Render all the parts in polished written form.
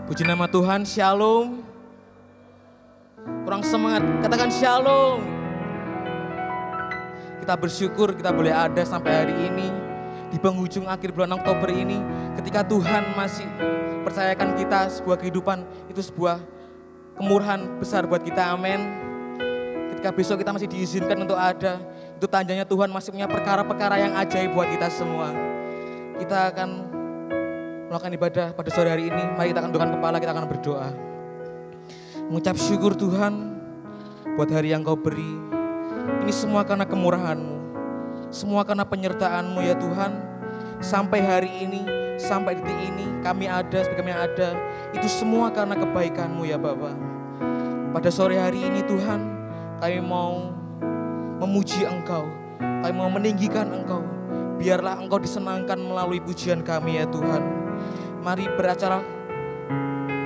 Puji nama Tuhan, shalom. Kurang semangat, katakan shalom. Kita bersyukur kita boleh ada sampai hari ini. Di penghujung akhir bulan Oktober ini, ketika Tuhan masih percayakan kita sebuah kehidupan, itu sebuah kemurahan besar buat kita, amin. Ketika besok kita masih diizinkan untuk ada, itu tandanya Tuhan masih punya perkara-perkara yang ajaib buat kita semua. Kita akan melakukan ibadah pada sore hari ini. Mari kita akan tundukkan kepala, kita akan berdoa. Mengucap syukur Tuhan buat hari yang Kau beri. Ini semua karena kemurahan-Mu, semua karena penyertaan-Mu ya Tuhan. Sampai hari ini, sampai detik ini kami ada, sebagai kami ada, itu semua karena kebaikan-Mu ya Bapa. Pada sore hari ini Tuhan, kami mau memuji Engkau, kami mau meninggikan Engkau. Biarlah Engkau disenangkan melalui pujian kami ya Tuhan. Mari beracara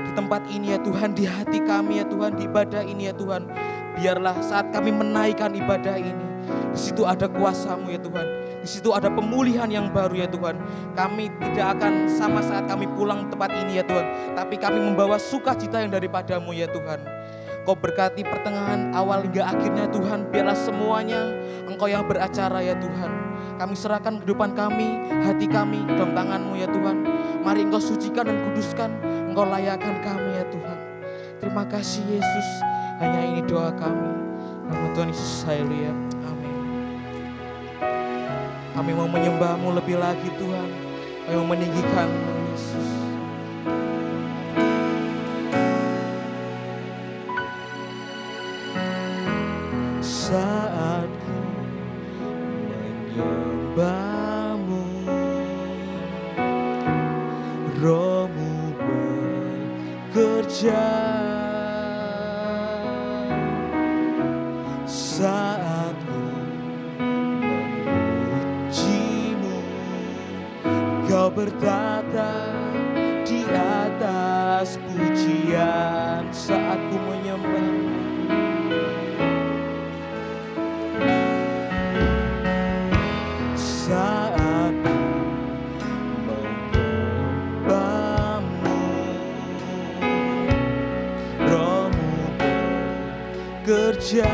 di tempat ini ya Tuhan, di hati kami ya Tuhan, di ibadah ini ya Tuhan. Biarlah saat kami menaikkan ibadah ini, di situ ada kuasa-Mu ya Tuhan. Di situ ada pemulihan yang baru ya Tuhan. Kami tidak akan sama saat kami pulang tempat ini ya Tuhan, tapi kami membawa sukacita yang daripada-Mu ya Tuhan. Kau berkati pertengahan, awal hingga akhirnya Tuhan. Biarlah semuanya Engkau yang beracara ya Tuhan. Kami serahkan kehidupan kami, hati kami dalam tangan-Mu ya Tuhan. Mari Engkau sucikan dan kuduskan, Engkau layakkan kami ya Tuhan. Terima kasih Yesus, hanya ini doa kami. Nama Tuhan Yesus, haleluya, amin. Kami mau menyembah-Mu lebih lagi Tuhan. Kami mau meninggikan-Mu Yesus. Saat ku menyembah-Mu, Roh-Mu bekerja. Saat ku memuji-Mu, Kau bertata di atas pujian. Saat ku menyembah-Mu, saat menyembah-Mu, Roh-Mu bekerja.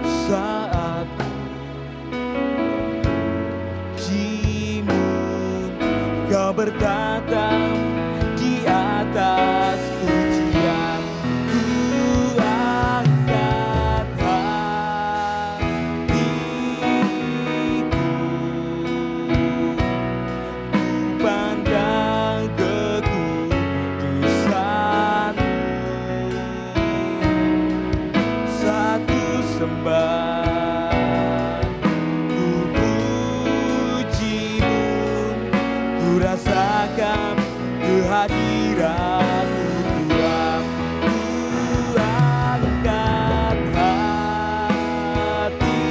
Saat memuji-Mu, Kau bertata di atas pujian. Ku angkat pandang kekudusan-Mu, satu sembah, ku puji-Mu, ku rasakan kehadiran-Mu Tuhan. Ku angkat hati,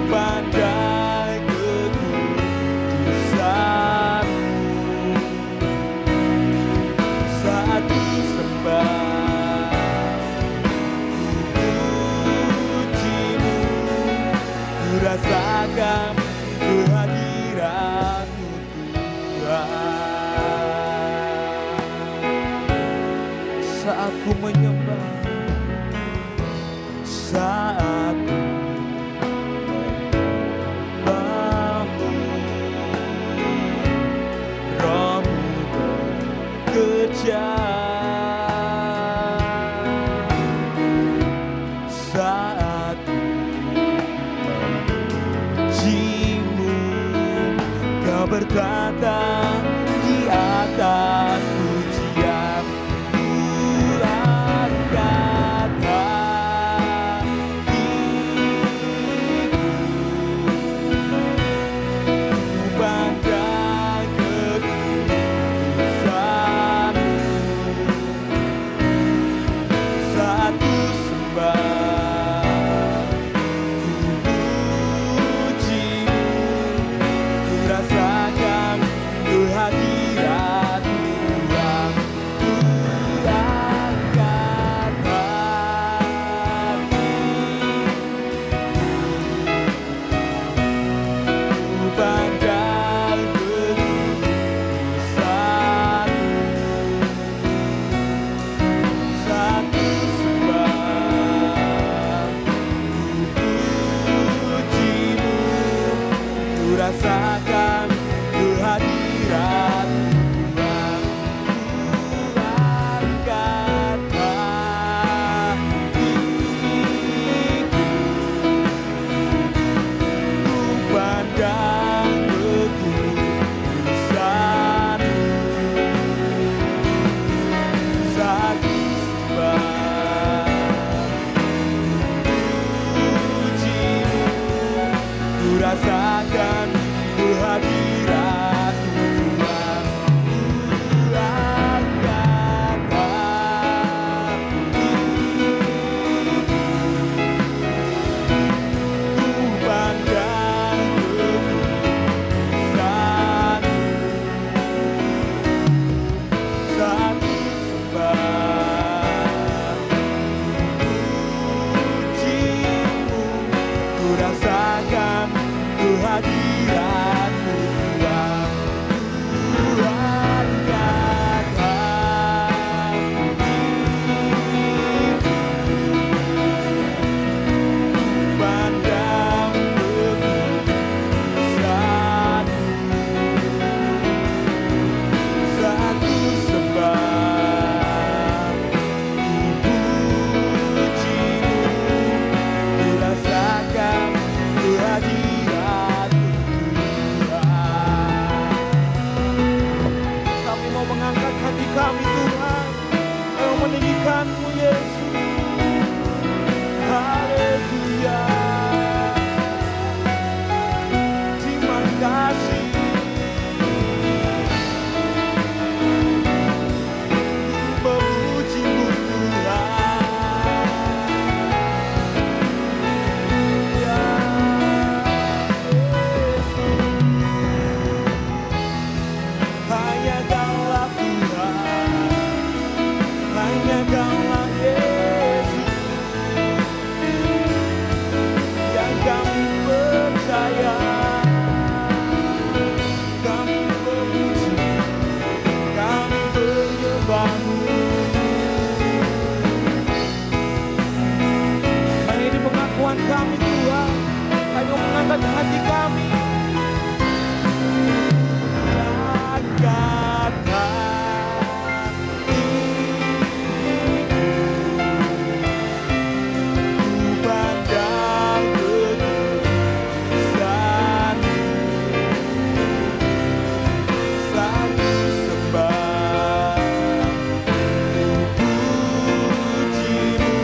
pandang kekudusan-Mu, saat ku sembah, ku puji-Mu, ku rasakan kehadiran-Mu Tuhan. Saat ku menyembah, saat ku menyembah-Mu, Roh-Mu bekerja. Saat ku memuji-Mu, Kau bertata di atas pujian. Ku angkat hatiku, ku pandang kekudusan-Mu, saat ku sembah, ku puji-Mu, ku rasakan kehadiran Rasakan kehadiran Tuhan, ku angkat hati, ku pandang kebesaran, satu sembah pujimu, ku rasakan kehadiran Tuhan, ku angkat hati, ku pandang kebesaran, satu sembah pujimu, ku rasakan kehadiran. Mengangkat hati kami Tuhan, kami meninggikan-Mu Yesus. Haleluya, terima kasih. Memuji-Mu Tuhan, ya Yesus, hanya Kaulah Tuhan, hanya Kaulah Yesus yang kami percaya, kami memuji, kami menyembah-Mu. Hari ini pengakuan kami Tuhan, kami mengangkat hati kami, angkat hati, ku pandang kebesaran, satu sembah pujimu,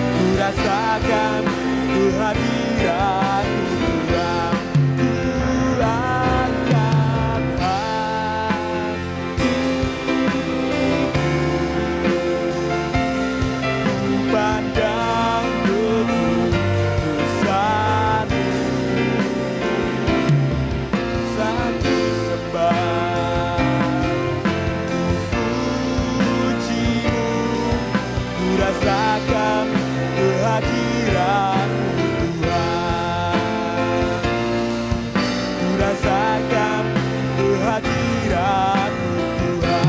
ku rasakan kehadiran Tuhan, ku angkat hati, ku pandang kebesaran, satu sembah pujimu, ku rasakan kehadiran Tuhan, ku rasakan kehadiran Tuhan,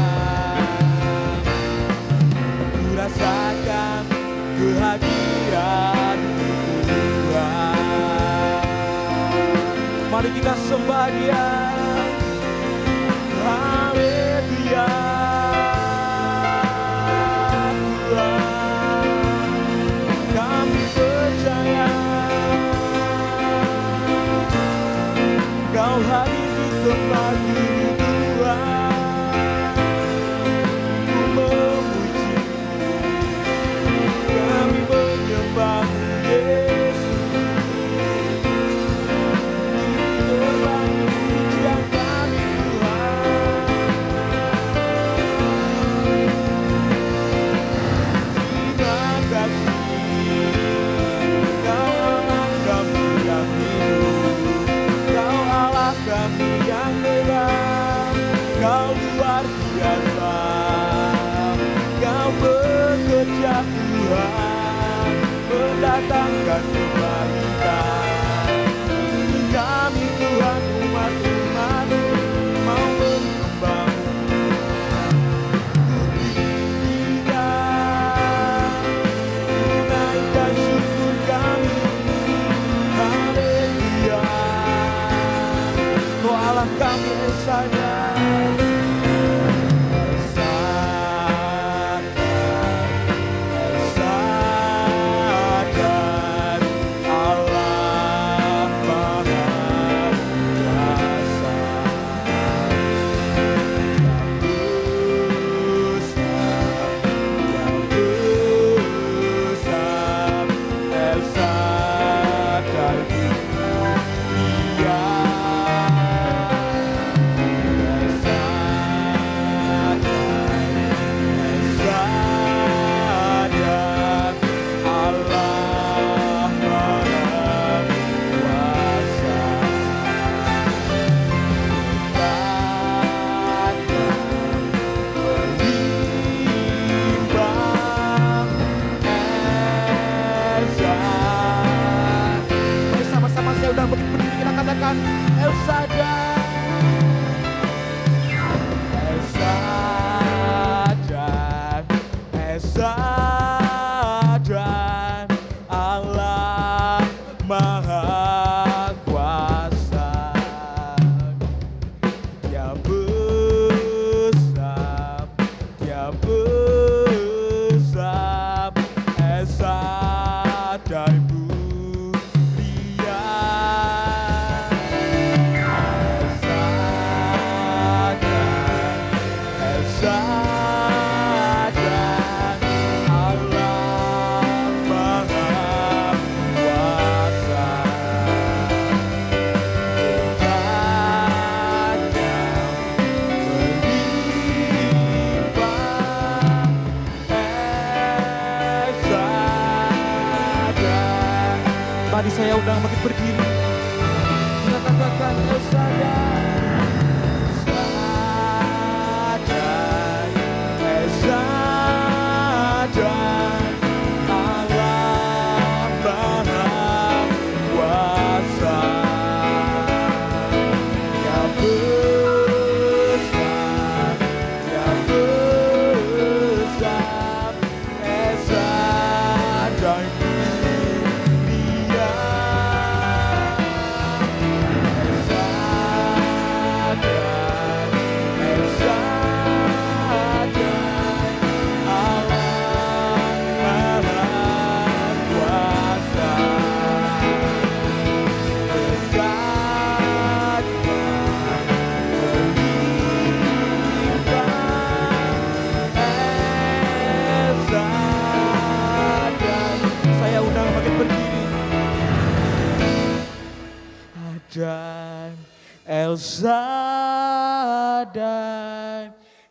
ku rasakan kehadiran Tuhan. Mari kita sembah Dia. Haleluya, Tuhan, kami percaya Kau hadir di tempat ini Tuhan, ku memuji, kami menyembah-Mu Yesus, terbang pujian kami Tuhan, terima kasih, Kau Allah kami yang hidup, Kau Allah kami yang benar, Kau luar biasa, Kau bekerja Tuhan, mendatangkan kebaikan. Ini kami Tuhan umat-Mu mau menyembah, naikkan syukur kami. Haleluya, Kau Allah kami Esa Tadi saya undang bangkit berdiri. Kita katakan El Shaddai, Shaddai, El Shaddai, Allah Maha Kuasa, yang besar, yang besar, El Shaddai. Dan El Shaddai,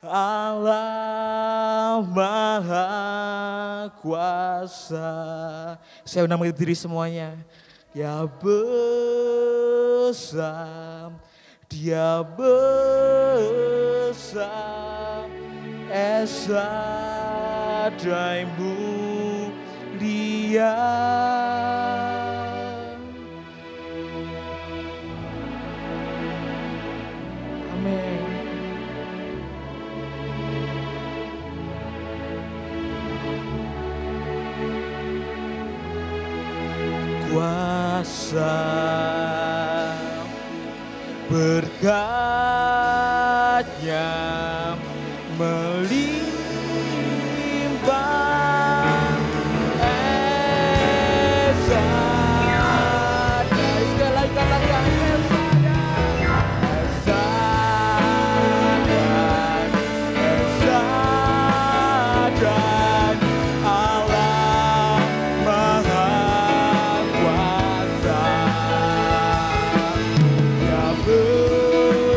Allah Maha Kuasa. Saya undang berdiri semuanya. Ya besar, Dia besar, El Shaddai mulia. Kuasa berkat-Nya melimpah. El Shaddai, sekali lagi katakan El Shaddai, El Shaddai, El Shaddai, Allah Maha Kuasa, Ya besar.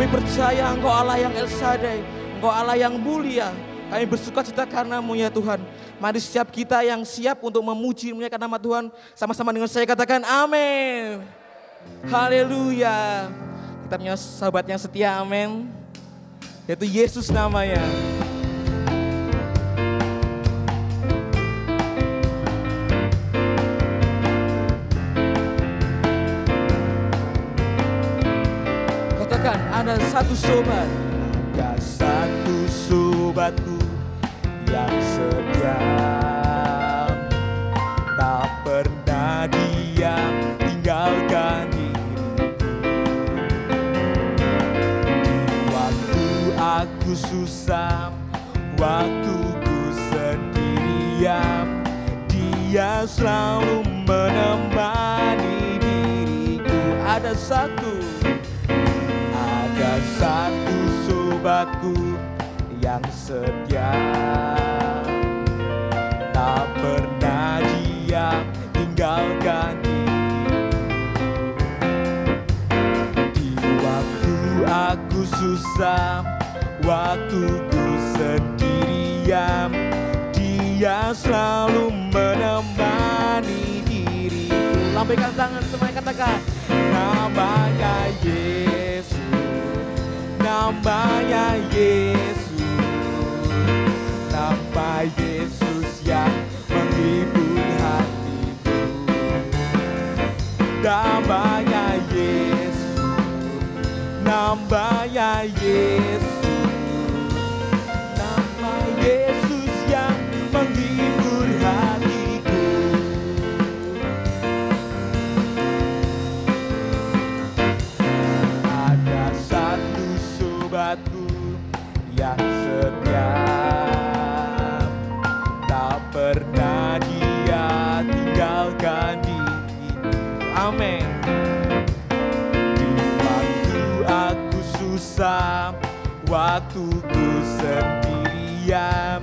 Kami percaya Engkau Allah yang El Shaddai, Engkau Allah yang mulia. Kami bersukacita karena-Mu ya Tuhan. Mari setiap kita yang siap untuk memuji memuliakan nama Tuhan, sama-sama dengan saya katakan amin. Haleluya. Kita punya sahabat yang setia, amin. Yaitu Yesus namanya. Katakan, ada satu sobat. Ada satu sobatku yang setia, tak pernah dia tinggalkan diriku. Di waktu aku susah, waktuku sendirian, dia selalu menemani diriku. Ada satu sobatku yang setia, tak pernah dia tinggalkan diriku. Di waktu aku susah, waktuku sendirian, dia selalu menemani diriku. Lambaikan tangan semuanya, katakan namanya Yesus, namanya Yesus, nama Yesus yang menghibur hatiku. Namanya Yesus, namanya Yesus, nama Yesus yang menghibur hatiku. Ada satu sobatku yang setia, tak pernah dia tinggalkan diriku. Amin. Di waktu aku susah, waktuku sendirian,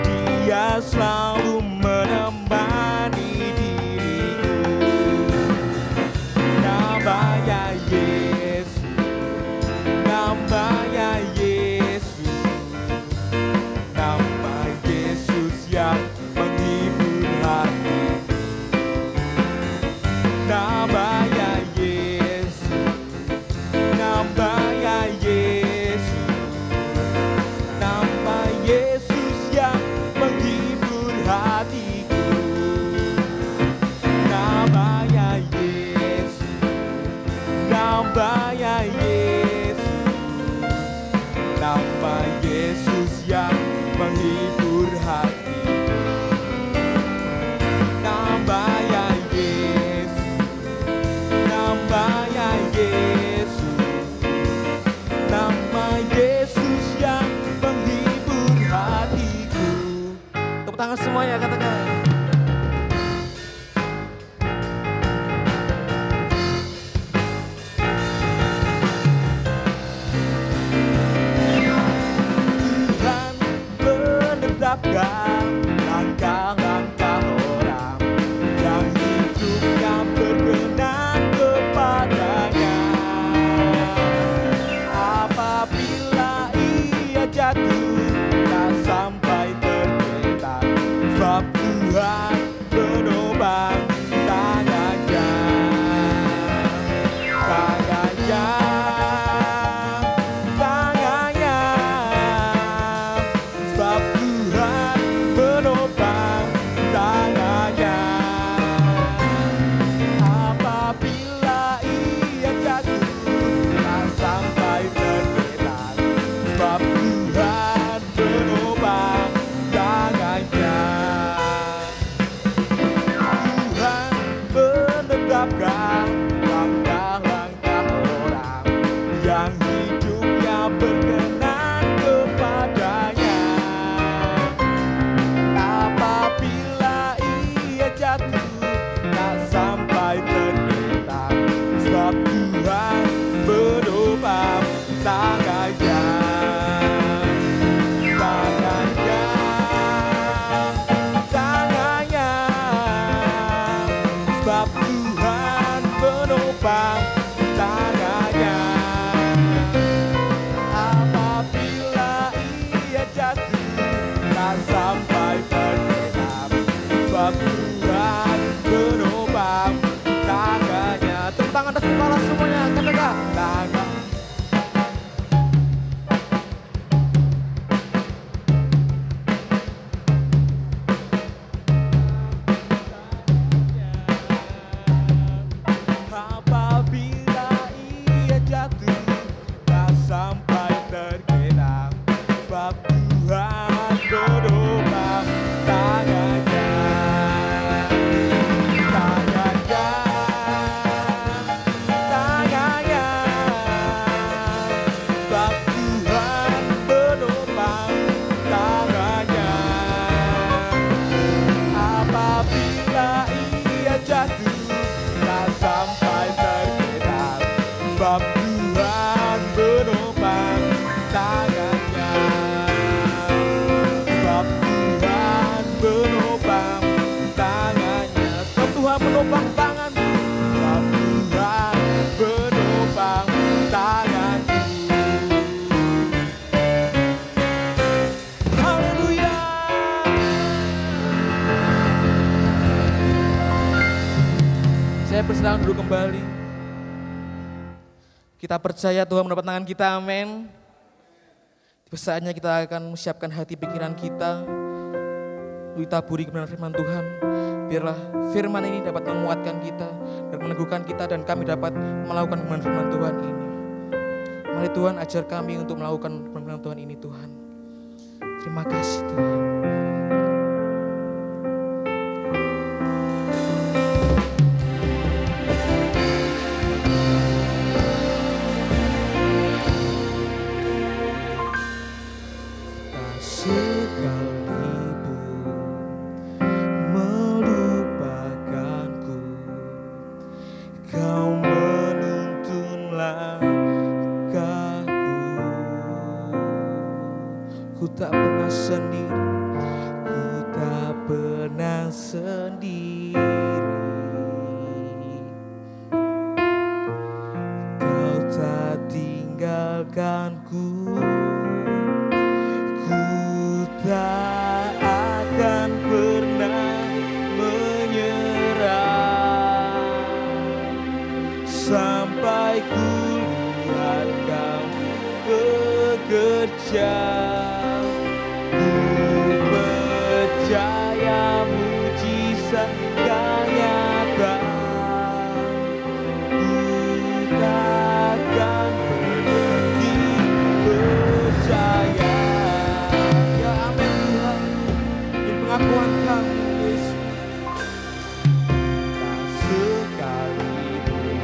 dia selalu menemani diriku. Namanya Yesus, namanya Yesus, nama Yesus yang menghibur hatiku. Namanya Yesus, namanya Yesus, nama Yesus yang menghibur hatiku. Namanya Yesus, namanya Yesus, nama Yesus yang menghibur hatiku. Namanya Yesus, namanya Yesus, nama Yesus yang menghibur hatiku. Tepuk tangan semuanya, katakan. Tuhan menetapkan langkah-langkah orang yang hidupnya berkenan kepadanya. Apabila ia jatuh, tak sampai tergeletak, sebab Tuhan menopang tangannya. Tangannya, tangannya, sebab Tuhan menopang tangannya. Apabila ia jatuh, tak sampai tergeletak, sebab Tuhan menopang tangannya. Tuhan menetapkan langkah-langkah orang yang hidupnya berkenan kepadanya. Apabila ia jatuh, tak sampai tergeletak, sebab Tuhan menopang tangannya. Tangannya, tangannya, sebab Tuhan menopang tangannya. kepala semuanya, katakan tangan. Apabila ia jatuh, tak sampai terkena, sebab Tuhan menopang tangannya. Tangannya, tangannya, sebab Tuhan menopang tangannya. Apabila ia jatuh, tak sampai terkena, sebab Tuhan menopang tangannya. Sebab Tuhan menopang tangannya. Sebab Tuhan menopang tanganmu. Sebab Tuhan menopang tanganmu. Haleluya. Saya persilakan dulu kembali. Kita percaya Tuhan mendapat tangan kita, amin. Saatnya kita akan menyiapkan hati pikiran kita, ditaburi kebenaran firman Tuhan. Biarlah firman ini dapat menguatkan kita dan meneguhkan kita, dan kami dapat melakukan kebenaran firman Tuhan ini. Mari Tuhan ajar kami untuk melakukan kebenaran Tuhan ini Tuhan. Terima kasih Tuhan. Sekalipun melupakanku, kau menuntun langkahku. Ku tak pernah sendiri, ku tak pernah sendiri. Kau tak tinggalkanku. Tak akan pernah menyerah sampai ku lihat kau bekerja. Ku percaya mujizat kau nyata. Ku takkan berhenti percaya. Pengakuan kamu Yesus. Tak sekalipun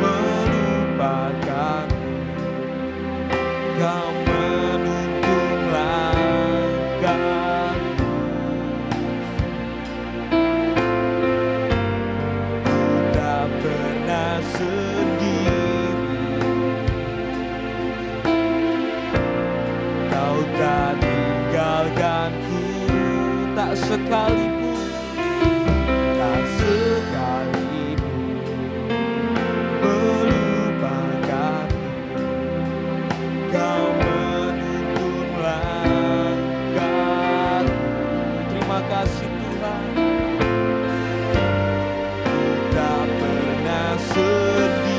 melupakan, kau menuntun langkahku. Ku tak pernah sendiri, kau tak tinggalkanku. Tak sekalipun, tak sekalipun melupakan, kau menuntun langkahku. Terima kasih Tuhan. Ku tak pernah sedih,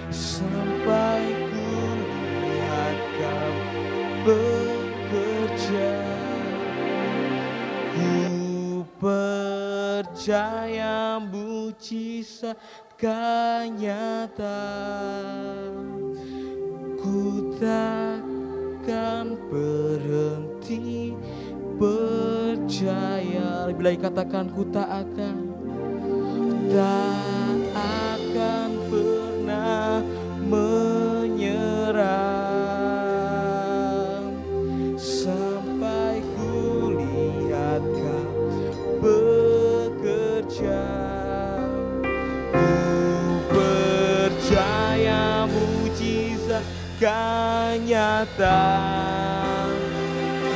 sampai ku lihat Kau bekerja. Ku percaya mujizat kan nyata. Ku takkan berhenti percaya. Lebih lagi katakan, ku tak akan pernah menyerah sampai ku lihat Kau bekerja. Ku percaya mujizat kan nyata. Ku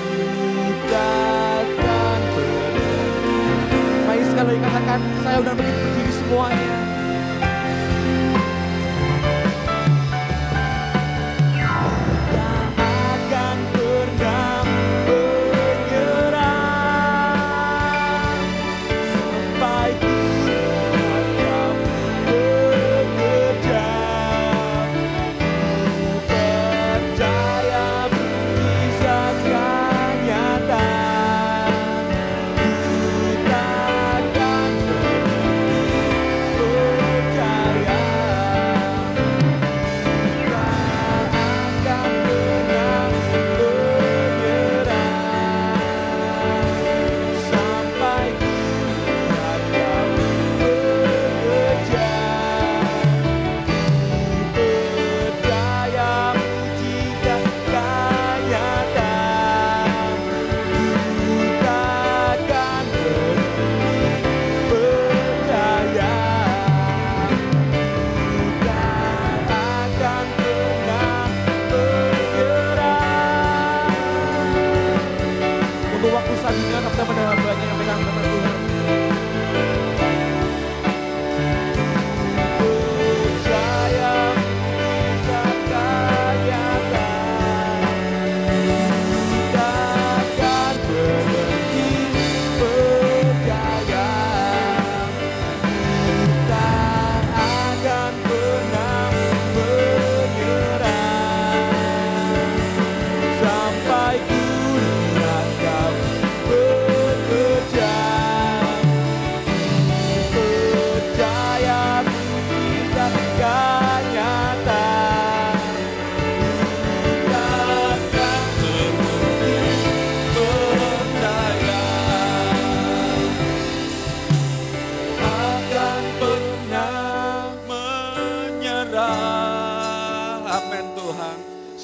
takkan berhenti. Mari sekali katakan, saya udah begitu berdiri semuanya.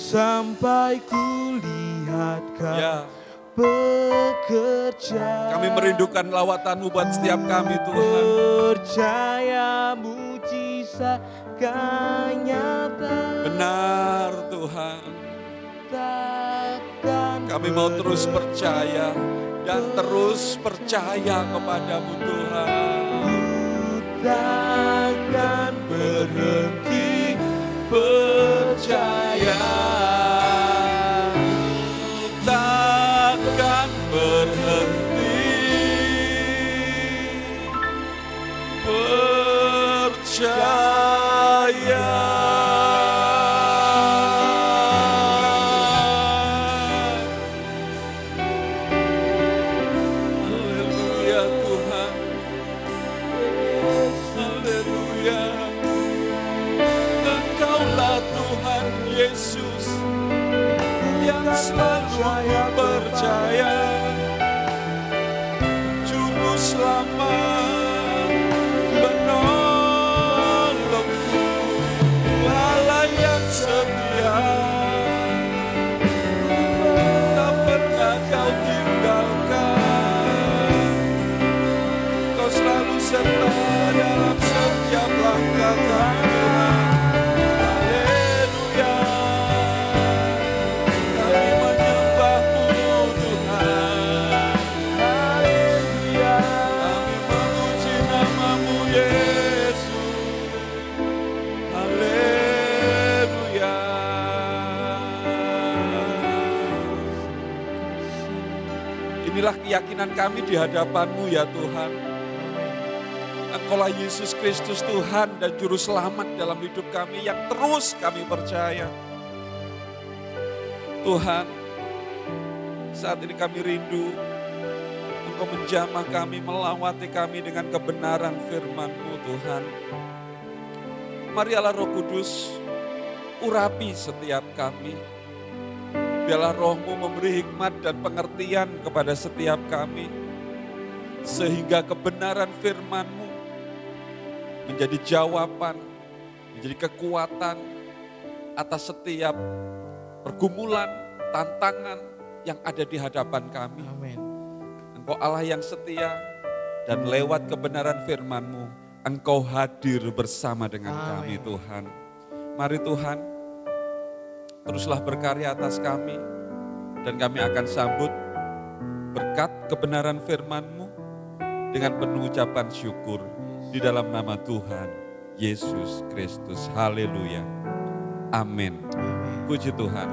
Sampai ku lihat Kau bekerja. Kami merindukan lawatan-Mu buat setiap kami Tuhan. Percaya mujizat kan nyata. Benar Tuhan. Takkan kami mau terus percaya dan terus percaya kepadamu Tuhan. Takkan berhenti percaya. Takkan berhenti percaya. Haleluya Tuhan. Haleluya. Engkaulah Tuhan Yesus yang selalu percaya. Juru selamat penolongku, Allah yang setia. Tak pernah kau tinggalkan, kau selalu serta dalam setiap langkah kami. Inilah keyakinan kami di hadapan-Mu ya Tuhan. Engkaulah Yesus Kristus Tuhan dan Juru Selamat dalam hidup kami yang terus kami percaya. Tuhan, saat ini kami rindu Engkau menjamah kami, melawati kami dengan kebenaran firman-Mu Tuhan. Marilah Roh Kudus, urapi setiap kami. Biarlah Roh-Mu memberi hikmat dan pengertian kepada setiap kami. Sehingga kebenaran firman-Mu menjadi jawaban, menjadi kekuatan atas setiap pergumulan, tantangan yang ada di hadapan kami. Amin. Engkau Allah yang setia dan lewat kebenaran firman-Mu, Engkau hadir bersama dengan kami Tuhan. Mari Tuhan, teruslah berkarya atas kami dan kami akan sambut berkat kebenaran firman-Mu dengan penuh ucapan syukur di dalam nama Tuhan Yesus Kristus. Haleluya. Amin. Puji Tuhan.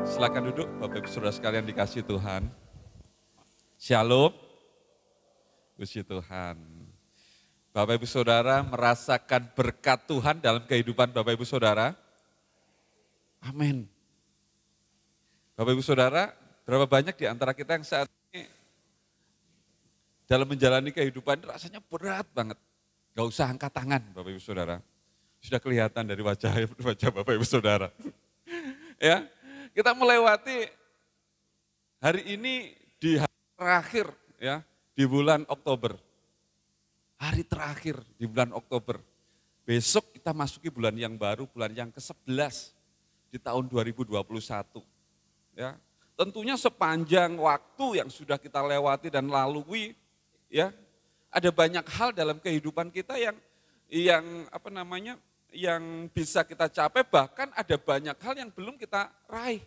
Silakan duduk Bapak Ibu Saudara sekalian dikasih Tuhan. Shalom. Puji Tuhan. Bapak Ibu Saudara merasakan berkat Tuhan dalam kehidupan Bapak Ibu Saudara? Amin. Bapak Ibu Saudara, berapa banyak di antara kita yang saat ini dalam menjalani kehidupan rasanya berat banget. Gak usah angkat tangan Bapak Ibu Saudara. Sudah kelihatan dari wajah Bapak Ibu Saudara. Ya, kita melewati hari ini di hari terakhir ya, di bulan Oktober. Hari terakhir di bulan Oktober. Besok kita masuki bulan yang baru, bulan yang ke-11 di tahun 2021. Ya, tentunya sepanjang waktu yang sudah kita lewati dan lalui, ya, ada banyak hal dalam kehidupan kita yang bisa kita capai, bahkan ada banyak hal yang belum kita raih.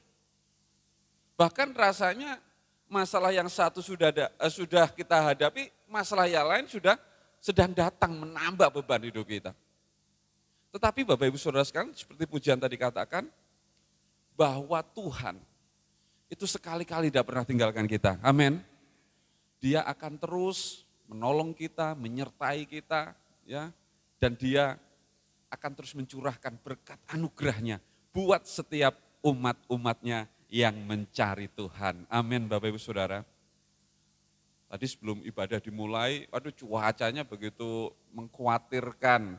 Bahkan rasanya masalah yang satu sudah kita hadapi, masalah yang lain sedang datang menambah beban hidup kita. Tetapi Bapak Ibu Saudara sekalian, seperti pujian tadi katakan, bahwa Tuhan itu sekali-kali tidak pernah tinggalkan kita. Amin. Dia akan terus menolong kita, menyertai kita, ya, dan Dia akan terus mencurahkan berkat anugerahnya buat setiap umat-umatnya yang mencari Tuhan. Amin Bapak Ibu Saudara. Tadi sebelum ibadah dimulai, waduh cuacanya begitu mengkhawatirkan,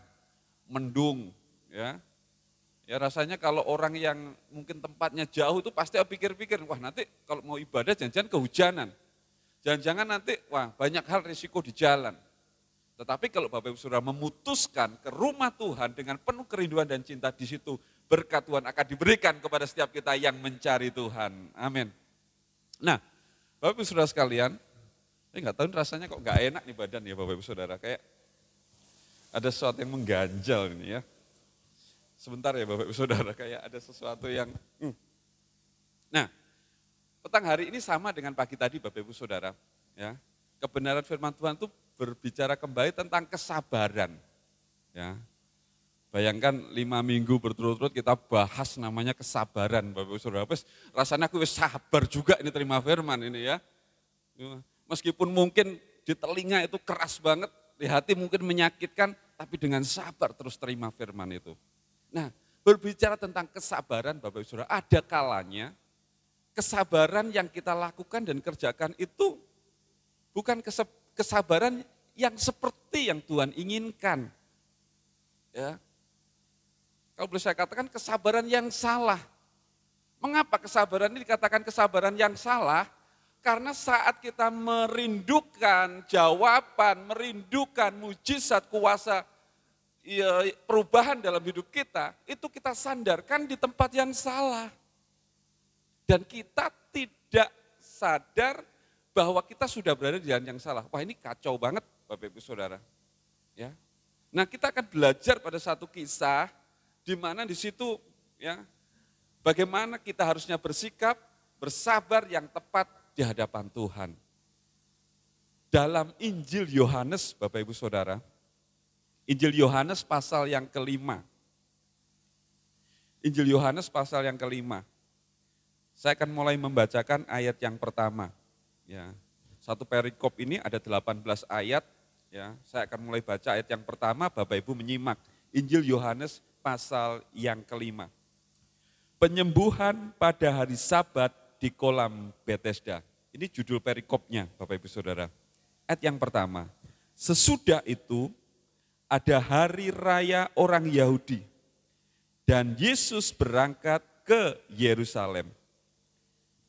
mendung. Ya rasanya kalau orang yang mungkin tempatnya jauh itu pasti pikir-pikir, wah nanti kalau mau ibadah jangan-jangan kehujanan. Jangan-jangan nanti, wah banyak hal risiko di jalan. Tetapi kalau Bapak Ibu Saudara memutuskan ke rumah Tuhan dengan penuh kerinduan dan cinta, di situ berkat Tuhan akan diberikan kepada setiap kita yang mencari Tuhan. Amin. Nah, Bapak Ibu Saudara sekalian, saya nggak tahu rasanya kok nggak enak nih badan ya Bapak Ibu Saudara. Kayak ada sesuatu yang mengganjal ini ya. Sebentar ya Bapak Ibu Saudara, kayak ada sesuatu yang... Nah, petang hari ini sama dengan pagi tadi Bapak Ibu Saudara. Ya, kebenaran firman Tuhan itu berbicara kembali tentang kesabaran. Ya, bayangkan 5 minggu berturut-turut kita bahas namanya kesabaran Bapak Ibu Saudara. Rasanya aku sabar juga ini terima firman ini ya. Meskipun mungkin di telinga itu keras banget, di hati mungkin menyakitkan, tapi dengan sabar terus terima firman itu. Nah, berbicara tentang kesabaran Bapak Ibu Saudara, ada kalanya kesabaran yang kita lakukan dan kerjakan itu bukan kesabaran yang seperti yang Tuhan inginkan. Ya. Kalau boleh saya katakan kesabaran yang salah. Mengapa kesabaran ini dikatakan kesabaran yang salah? Karena saat kita merindukan jawaban, merindukan mujizat kuasa perubahan dalam hidup kita, itu kita sandarkan di tempat yang salah. Dan kita tidak sadar bahwa kita sudah berada di jalan yang salah. Wah ini kacau banget Bapak Ibu Saudara. Ya. Nah kita akan belajar pada satu kisah di mana di situ ya bagaimana kita harusnya bersikap, bersabar yang tepat di hadapan Tuhan. Dalam Injil Yohanes Bapak Ibu Saudara, Injil Yohanes pasal yang ke-5. Injil Yohanes pasal yang ke-5. Saya akan mulai membacakan ayat yang pertama. Ya, satu perikop ini ada 18 ayat Ya, saya akan mulai baca ayat yang pertama, Bapak Ibu menyimak Injil Yohanes pasal yang kelima. Penyembuhan pada hari Sabat di kolam Bethesda. Ini judul perikopnya Bapak Ibu Saudara. Ayat yang pertama, sesudah itu ada hari raya orang Yahudi dan Yesus berangkat ke Yerusalem.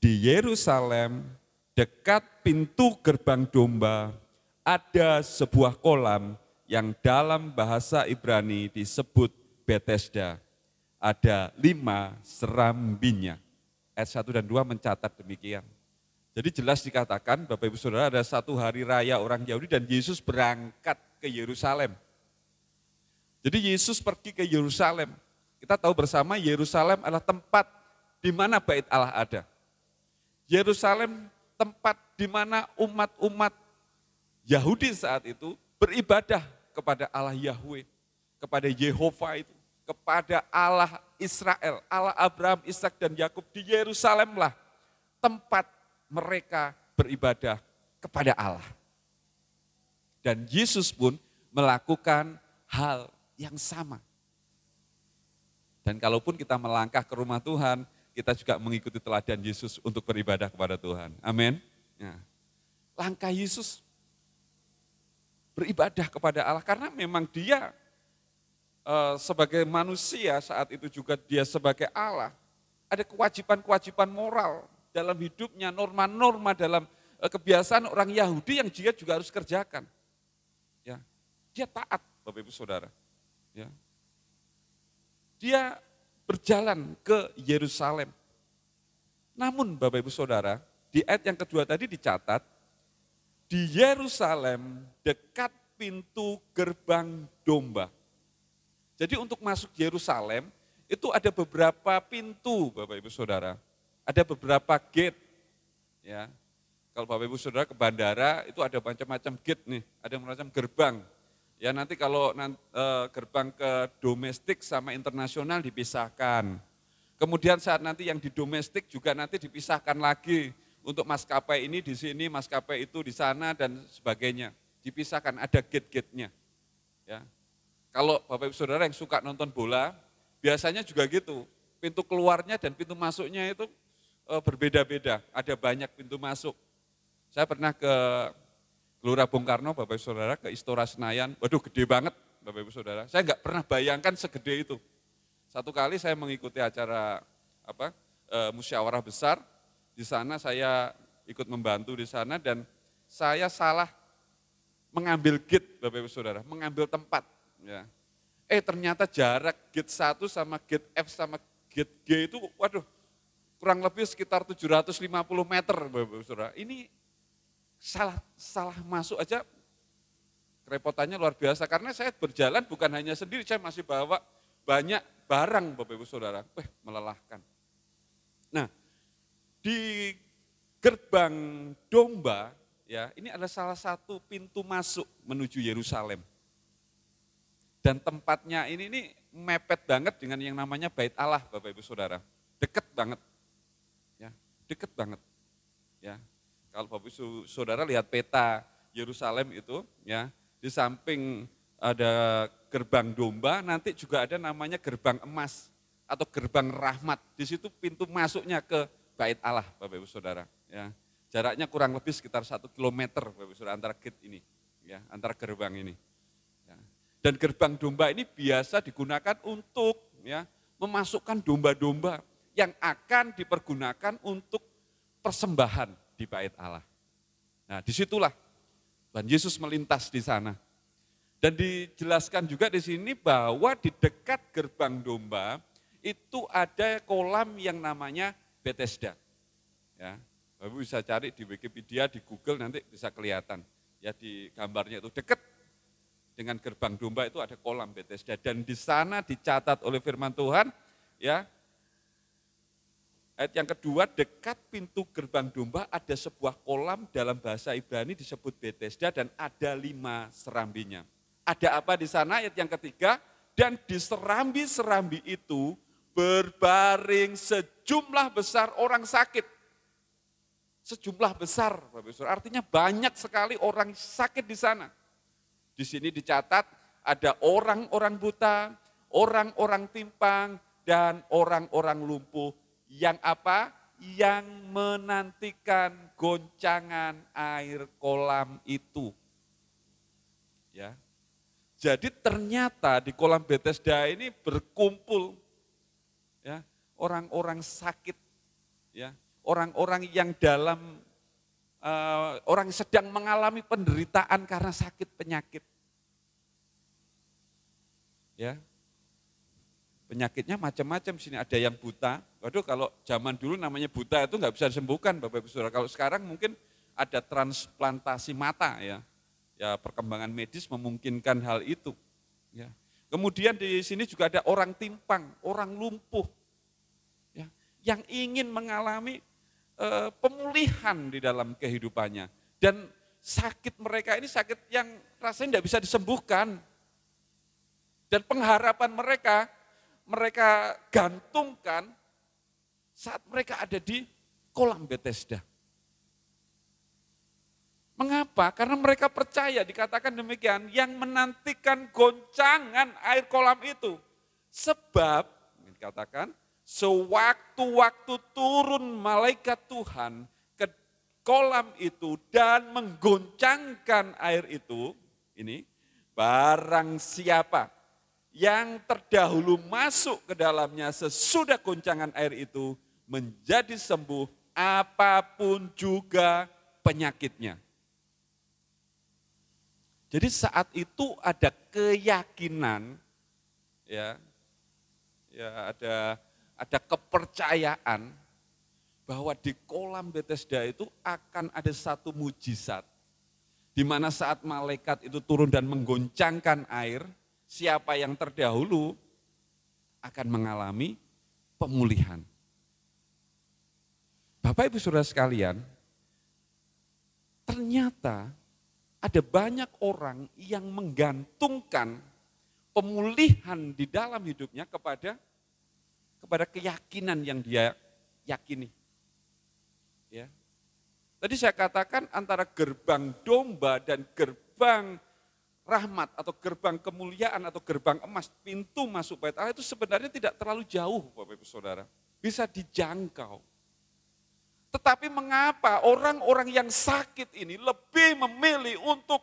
Di Yerusalem dekat pintu gerbang domba ada sebuah kolam yang dalam bahasa Ibrani disebut Bethesda. Ada 5 serambinya. Ayat 1 dan 2 mencatat demikian. Jadi jelas dikatakan Bapak Ibu Saudara ada satu hari raya orang Yahudi dan Yesus berangkat ke Yerusalem. Jadi Yesus pergi ke Yerusalem. Kita tahu bersama Yerusalem adalah tempat di mana bait Allah ada. Yerusalem tempat di mana umat-umat Yahudi saat itu beribadah kepada Allah Yahweh, kepada Yehova itu, kepada Allah Israel, Allah Abraham, Ishak dan Yakub. Di Yerusalemlah tempat mereka beribadah kepada Allah. Dan Yesus pun melakukan hal yang sama. Dan kalaupun kita melangkah ke rumah Tuhan, kita juga mengikuti teladan Yesus untuk beribadah kepada Tuhan. Amin. Nah, langkah Yesus beribadah kepada Allah karena memang dia sebagai manusia saat itu juga dia sebagai Allah. Ada kewajiban-kewajiban moral dalam hidupnya, norma-norma dalam kebiasaan orang Yahudi yang dia juga harus kerjakan. Ya, dia taat Bapak Ibu Saudara. Ya. Dia berjalan ke Yerusalem. Namun Bapak Ibu Saudara, di ayat yang kedua tadi dicatat, di Yerusalem dekat pintu gerbang domba. Jadi untuk masuk Yerusalem itu ada beberapa pintu Bapak Ibu Saudara. Ada beberapa gate. Ya. Kalau Bapak Ibu Saudara ke bandara itu ada macam-macam gate nih, ada macam gerbang. Ya nanti kalau gerbang ke domestik sama internasional dipisahkan. Kemudian saat nanti yang di domestik juga nanti dipisahkan lagi. Untuk maskapai ini di sini, maskapai itu di sana dan sebagainya. Dipisahkan, ada gate-gate-nya. Ya. Kalau Bapak Ibu Saudara yang suka nonton bola, biasanya juga gitu. Pintu keluarnya dan pintu masuknya itu berbeda-beda. Ada banyak pintu masuk. Saya pernah ke Gelora Bung Karno, Bapak Ibu Saudara, ke Istora Senayan. Waduh gede banget Bapak Ibu Saudara. Saya nggak pernah bayangkan segede itu. Satu kali saya mengikuti acara musyawarah besar. Di sana saya ikut membantu di sana dan saya salah mengambil gate Bapak Ibu Saudara, mengambil tempat. Ya. Ternyata jarak gate 1 sama gate F sama gate G itu waduh kurang lebih sekitar 750 meter Bapak Ibu Saudara. Ini salah masuk aja kerepotannya luar biasa karena saya berjalan bukan hanya sendiri, saya masih bawa banyak barang Bapak Ibu Saudara. Melelahkan. Nah, di gerbang domba, ya ini adalah salah satu pintu masuk menuju Yerusalem. Dan tempatnya ini mepet banget dengan yang namanya Bait Allah, Bapak Ibu Saudara. Deket banget. Ya, deket banget. Ya. Kalau Bapak Ibu Saudara lihat peta Yerusalem itu, ya, di samping ada gerbang domba, nanti juga ada namanya gerbang emas atau gerbang rahmat. Di situ pintu masuknya ke Bait Allah, Bapak Ibu Saudara. Ya. Jaraknya kurang lebih sekitar 1 kilometer, Bapak Ibu Saudara, antara gate ini, ya, antara gerbang ini. Ya. Dan gerbang domba ini biasa digunakan untuk ya, memasukkan domba-domba yang akan dipergunakan untuk persembahan di Bait Allah. Nah, disitulah Tuhan Yesus melintas di sana. Dan dijelaskan juga di sini bahwa di dekat gerbang domba itu ada kolam yang namanya Bethesda. Ya, Bapak bisa cari di Wikipedia, di Google nanti bisa kelihatan. Ya di gambarnya itu dekat dengan gerbang domba itu ada kolam Bethesda dan di sana dicatat oleh firman Tuhan, ya. Ayat yang kedua, dekat pintu gerbang domba ada sebuah kolam dalam bahasa Ibrani disebut Bethesda dan ada 5 serambinya. Ada apa di sana? Ayat yang ketiga, dan di serambi-serambi itu berbaring sejumlah besar orang sakit. Sejumlah besar, Bapak Ibu Saudara. Artinya banyak sekali orang sakit di sana. Di sini dicatat ada orang-orang buta, orang-orang timpang, dan orang-orang lumpuh yang apa? Yang menantikan goncangan air kolam itu. Ya. Jadi ternyata di kolam Bethesda ini berkumpul ya, orang-orang sakit, ya, orang-orang yang orang sedang mengalami penderitaan karena sakit penyakit. Ya. Penyakitnya macam-macam, sini ada yang buta. Waduh, kalau zaman dulu namanya buta itu nggak bisa disembuhkan Bapak Ibu Saudara. Kalau sekarang mungkin ada transplantasi mata ya. Ya, perkembangan medis memungkinkan hal itu. Ya. Kemudian di sini juga ada orang timpang, orang lumpuh, ya, yang ingin mengalami pemulihan di dalam kehidupannya. Dan sakit mereka ini sakit yang rasanya tidak bisa disembuhkan. Dan pengharapan mereka gantungkan saat mereka ada di kolam Bethesda. Mengapa? Karena mereka percaya, dikatakan demikian, yang menantikan goncangan air kolam itu. Sebab, dikatakan, sewaktu-waktu turun malaikat Tuhan ke kolam itu dan menggoncangkan air itu, ini, barang siapa yang terdahulu masuk ke dalamnya sesudah goncangan air itu menjadi sembuh apapun juga penyakitnya. Jadi saat itu ada keyakinan, ya ada kepercayaan bahwa di kolam Bethesda itu akan ada satu mujizat, di mana saat malaikat itu turun dan menggoncangkan air, siapa yang terdahulu akan mengalami pemulihan. Bapak Ibu Saudara sekalian, ternyata ada banyak orang yang menggantungkan pemulihan di dalam hidupnya kepada keyakinan yang dia yakini. Ya. Tadi saya katakan antara gerbang domba dan gerbang rahmat atau gerbang kemuliaan atau gerbang emas, pintu masuk bait Allah itu sebenarnya tidak terlalu jauh Bapak Ibu Saudara. Bisa dijangkau. Tetapi mengapa orang-orang yang sakit ini lebih memilih untuk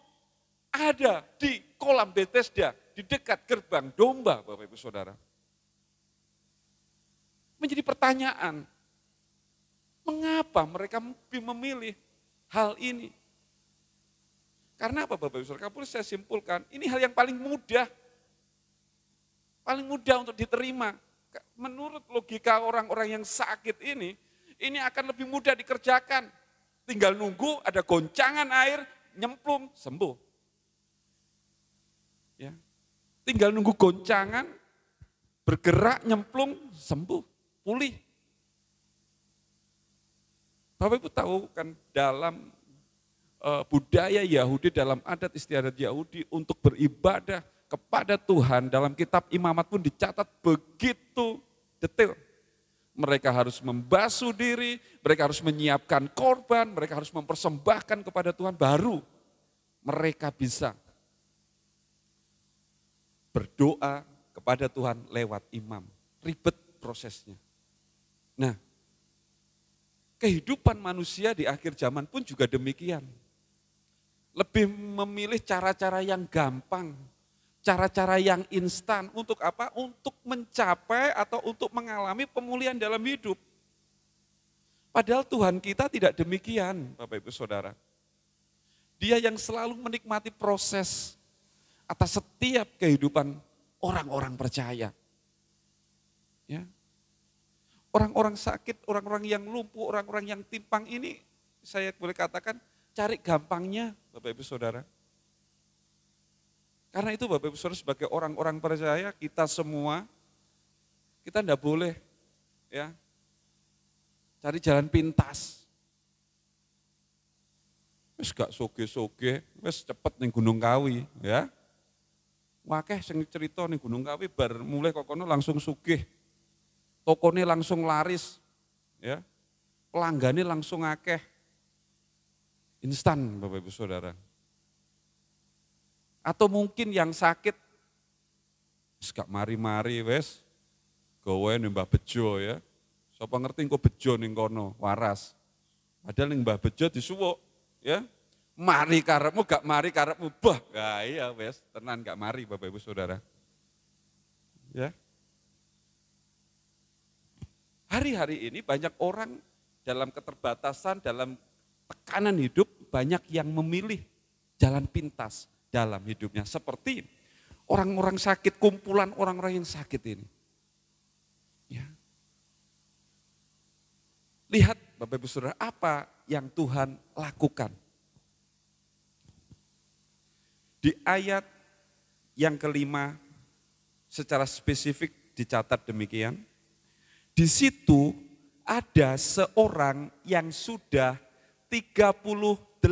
ada di kolam Bethesda, di dekat gerbang domba, Bapak Ibu Saudara? Menjadi pertanyaan, mengapa mereka lebih memilih hal ini? Karena apa Bapak Ibu Saudara? Boleh saya simpulkan, ini hal yang paling mudah untuk diterima. Menurut logika orang-orang yang sakit ini akan lebih mudah dikerjakan. Tinggal nunggu ada goncangan air, nyemplung, sembuh. Ya. Tinggal nunggu goncangan, bergerak, nyemplung, sembuh, pulih. Bapak Ibu tahu kan dalam budaya Yahudi, dalam adat istiadat Yahudi untuk beribadah kepada Tuhan, dalam kitab Imamat pun dicatat begitu detail. Mereka harus membasuh diri, mereka harus menyiapkan korban, mereka harus mempersembahkan kepada Tuhan, baru mereka bisa berdoa kepada Tuhan lewat imam. Ribet prosesnya. Nah, kehidupan manusia di akhir zaman pun juga demikian. Lebih memilih cara-cara yang gampang, cara-cara yang instan. Untuk apa? Untuk mencapai atau untuk mengalami pemulihan dalam hidup. Padahal Tuhan kita tidak demikian, Bapak Ibu Saudara. Dia yang selalu menikmati proses atas setiap kehidupan orang-orang percaya. Ya. Orang-orang sakit, orang-orang yang lumpuh, orang-orang yang timpang ini, saya boleh katakan cari gampangnya, Bapak Ibu Saudara. Karena itu Bapak Ibu Saudara sebagai orang-orang percaya, kita semua, kita tidak boleh ya cari jalan pintas. Wis gak soge-soge, wis cepet ning Gunung Kawi ya. Wakeh sing cerita ning Gunung Kawi bar mulai kok kono langsung sugih. Tokone langsung laris. Ya. Pelanggane langsung akeh. Instan Bapak Ibu Saudara. Atau mungkin yang sakit, gak mari-mari wes, gawe nih Mbah Bejo ya. Sapa ngerti kok bejo ning kono, waras. Padahal ning Mbah Bejo disuwuk, ya. Mari karepmu gak mari karepmu, bah. Nah, iya wes, tenan gak mari Bapak Ibu Saudara. Ya. Hari-hari ini banyak orang dalam keterbatasan, dalam tekanan hidup, banyak yang memilih jalan pintas dalam hidupnya. Seperti orang-orang sakit, kumpulan orang-orang yang sakit ini. Ya. Lihat Bapak Ibu Saudara, apa yang Tuhan lakukan. Di ayat yang kelima, secara spesifik dicatat demikian. Di situ ada seorang yang sudah 38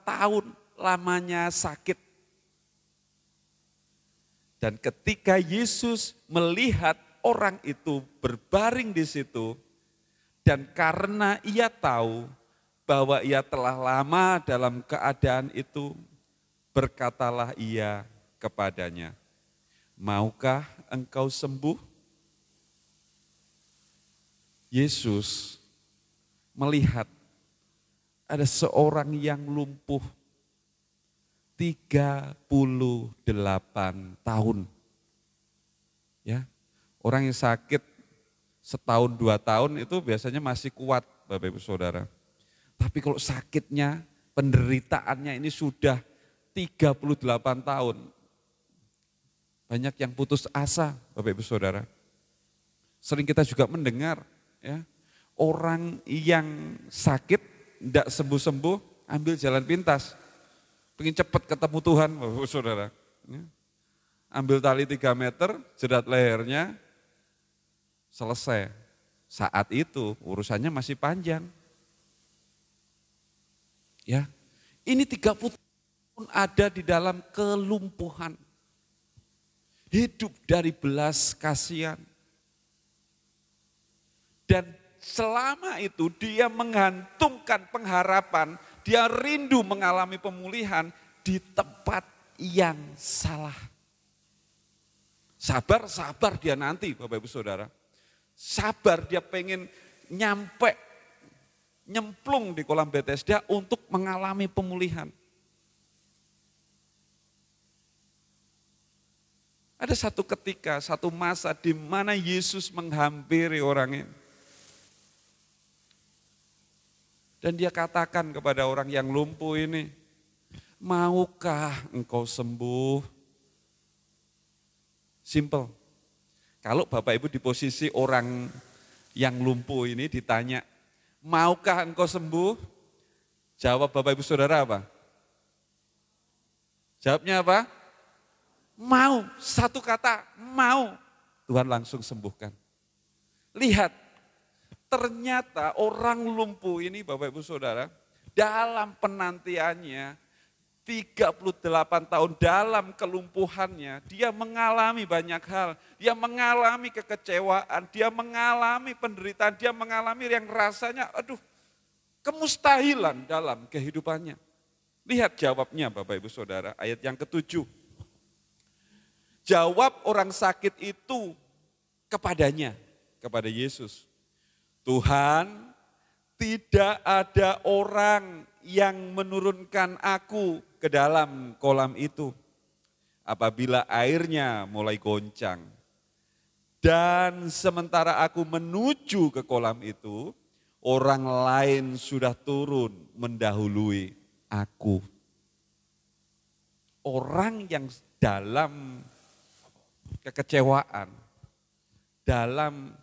tahun lamanya sakit. Dan ketika Yesus melihat orang itu berbaring di situ, dan karena ia tahu bahwa ia telah lama dalam keadaan itu, berkatalah ia kepadanya, "Maukah engkau sembuh?" Yesus melihat ada seorang yang lumpuh 38 tahun. Ya, orang yang sakit setahun 2 tahun itu biasanya masih kuat Bapak Ibu Saudara. Tapi kalau sakitnya, penderitaannya ini sudah 38 tahun. Banyak yang putus asa Bapak Ibu Saudara. Sering kita juga mendengar ya, orang yang sakit tidak sembuh-sembuh ambil jalan pintas. Pengen cepat ketemu Tuhan Bapak Ibu Saudara. Ya. Ambil tali 3 meter, jerat lehernya, selesai. Saat itu urusannya masih panjang. Ya, ini 30 tahun ada di dalam kelumpuhan. Hidup dari belas kasihan. Dan selama itu dia menggantungkan pengharapan, dia rindu mengalami pemulihan di tempat yang salah. Sabar dia nanti Bapak Ibu Saudara. Sabar dia pengen nyemplung di kolam Bethesda untuk mengalami pemulihan. Ada satu ketika, satu masa di mana Yesus menghampiri orang ini. Dan dia katakan kepada orang yang lumpuh ini, "Maukah engkau sembuh?" Simple. Kalau Bapak Ibu di posisi orang yang lumpuh ini ditanya, "Maukah engkau sembuh?" Jawab Bapak Ibu Saudara apa? Jawabnya apa? Mau. Satu kata, mau. Tuhan langsung sembuhkan. Lihat, ternyata orang lumpuh ini Bapak Ibu Saudara, dalam penantiannya 38 tahun dalam kelumpuhannya, dia mengalami banyak hal. Dia mengalami kekecewaan, dia mengalami penderitaan, dia mengalami yang rasanya kemustahilan dalam kehidupannya. Lihat jawabnya Bapak Ibu Saudara, ayat yang ke-7. Jawab orang sakit itu kepadanya, kepada Yesus. "Tuhan, tidak ada orang yang menurunkan aku ke dalam kolam itu apabila airnya mulai goncang. Dan sementara aku menuju ke kolam itu, orang lain sudah turun mendahului aku." Orang yang dalam kekecewaan, dalam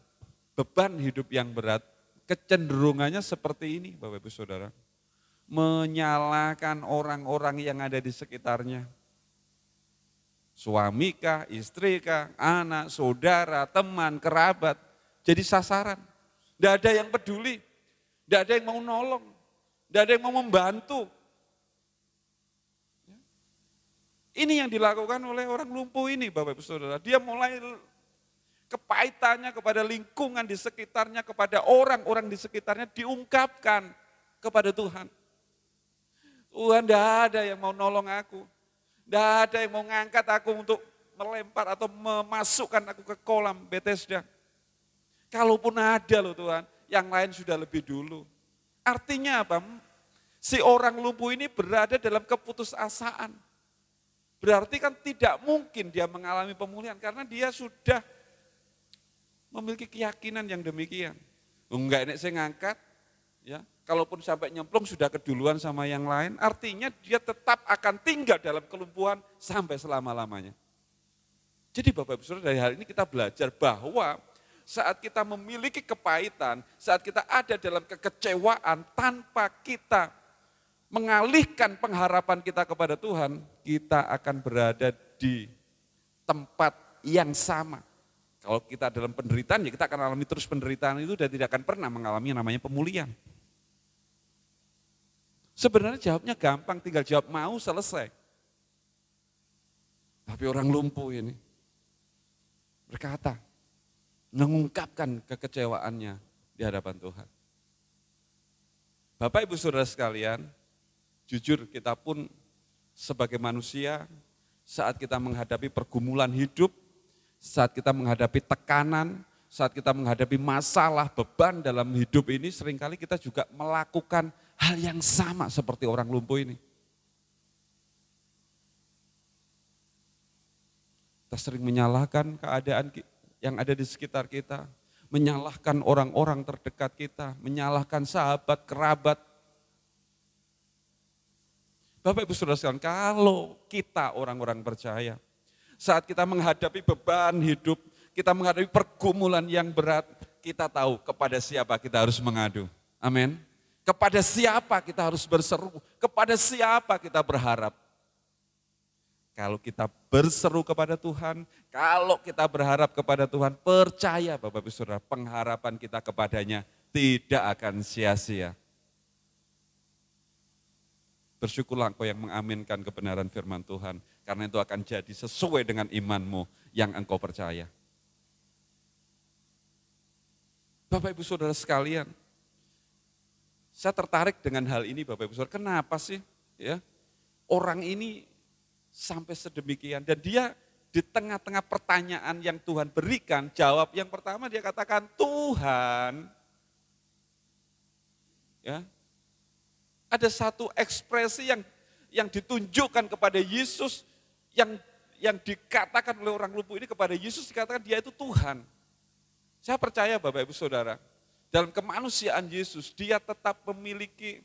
beban hidup yang berat, kecenderungannya seperti ini Bapak Ibu Saudara. Menyalahkan orang-orang yang ada di sekitarnya. Suami kah, istri kah, anak, saudara, teman, kerabat. Jadi sasaran. Tidak ada yang peduli. Tidak ada yang mau nolong. Tidak ada yang mau membantu. Ini yang dilakukan oleh orang lumpuh ini Bapak Ibu Saudara. Dia mulai kepahitannya kepada lingkungan di sekitarnya, kepada orang-orang di sekitarnya diungkapkan kepada Tuhan. "Tuhan, tidak ada yang mau nolong aku. Tidak ada yang mau ngangkat aku untuk melempar atau memasukkan aku ke kolam Bethesda. Kalaupun ada loh Tuhan, yang lain sudah lebih dulu. Artinya apa? Si orang lumpuh ini berada dalam keputusasaan. Berarti kan tidak mungkin dia mengalami pemulihan karena dia sudah memiliki keyakinan yang demikian. Enggak ini saya ngangkat, ya. Kalaupun sampai nyemplung sudah keduluan sama yang lain, artinya dia tetap akan tinggal dalam kelumpuhan sampai selama-lamanya. Jadi Bapak Ibu Saudara, dari hal ini kita belajar bahwa saat kita memiliki kepahitan, saat kita ada dalam kekecewaan tanpa kita mengalihkan pengharapan kita kepada Tuhan, kita akan berada di tempat yang sama. Kalau kita dalam penderitaan, ya kita akan alami terus penderitaan itu dan tidak akan pernah mengalami yang namanya pemulihan. Sebenarnya jawabnya gampang, tinggal jawab mau selesai. Tapi orang lumpuh ini berkata, mengungkapkan kekecewaannya di hadapan Tuhan. Bapak Ibu Saudara sekalian, jujur kita pun sebagai manusia saat kita menghadapi pergumulan hidup, saat kita menghadapi tekanan, saat kita menghadapi masalah, beban dalam hidup ini, seringkali kita juga melakukan hal yang sama seperti orang lumpuh ini. Kita sering menyalahkan keadaan yang ada di sekitar kita, menyalahkan orang-orang terdekat kita, menyalahkan sahabat, kerabat. Bapak Ibu Saudara sekalian, kalau kita orang-orang percaya, saat kita menghadapi beban hidup, kita menghadapi pergumulan yang berat, kita tahu kepada siapa kita harus mengadu. Amin. Kepada siapa kita harus berseru, kepada siapa kita berharap. Kalau kita berseru kepada Tuhan, kalau kita berharap kepada Tuhan, percaya Bapak Ibu Saudara, pengharapan kita kepadanya tidak akan sia-sia. Bersyukurlah engkau yang mengaminkan kebenaran firman Tuhan, karena itu akan jadi sesuai dengan imanmu yang engkau percaya. Bapak Ibu Saudara sekalian, saya tertarik dengan hal ini Bapak Ibu Saudara. Kenapa sih ya orang ini sampai sedemikian, dan dia di tengah-tengah pertanyaan yang Tuhan berikan, jawab yang pertama dia katakan, Tuhan, ya, ada satu ekspresi yang ditunjukkan kepada Yesus, yang dikatakan oleh orang lumpuh ini kepada Yesus, dikatakan dia itu Tuhan. Saya percaya Bapak Ibu Saudara, dalam kemanusiaan Yesus, dia tetap memiliki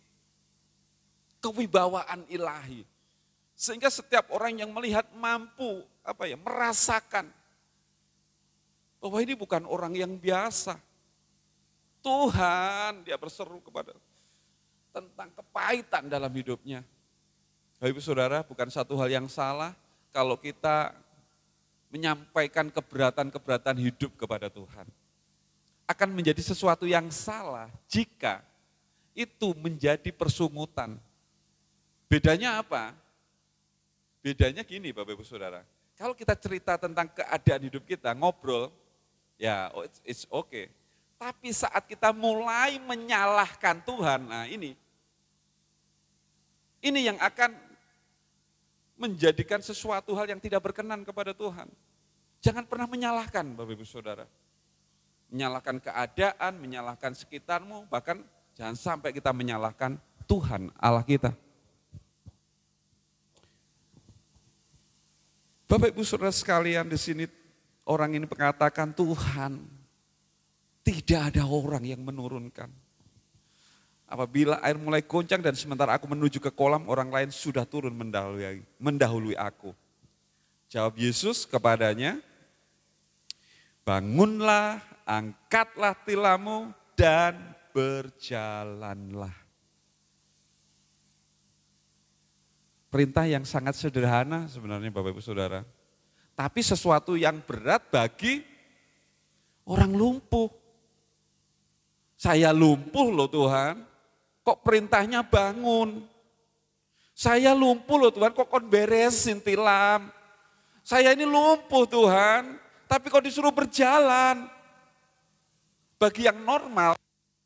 kewibawaan ilahi. Sehingga setiap orang yang melihat mampu merasakan bahwa ini bukan orang yang biasa. Tuhan, dia berseru kepada tentang kepahitan dalam hidupnya. Bapak Ibu Saudara, bukan satu hal yang salah kalau kita menyampaikan keberatan-keberatan hidup kepada Tuhan. Akan menjadi sesuatu yang salah jika itu menjadi persungutan. Bedanya apa? Bedanya gini Bapak Ibu Saudara, kalau kita cerita tentang keadaan hidup kita, ngobrol, ya it's okay. Tapi saat kita mulai menyalahkan Tuhan, nah ini yang akan menjadikan sesuatu hal yang tidak berkenan kepada Tuhan. Jangan pernah menyalahkan Bapak Ibu Saudara. Menyalahkan keadaan, menyalahkan sekitarmu, bahkan jangan sampai kita menyalahkan Tuhan Allah kita. Bapak Ibu Saudara sekalian, di sini orang ini mengatakan, Tuhan, tidak ada orang yang menurunkan. Apabila air mulai goncang dan sementara aku menuju ke kolam, orang lain sudah turun mendahului aku. Jawab Yesus kepadanya, bangunlah, angkatlah tilammu dan berjalanlah. Perintah yang sangat sederhana sebenarnya Bapak Ibu Saudara. Tapi sesuatu yang berat bagi orang lumpuh. Saya lumpuh loh Tuhan, kok perintahnya bangun. Saya lumpuh loh Tuhan, kok beresin tilam. Saya ini lumpuh Tuhan, tapi kok disuruh berjalan. Bagi yang normal,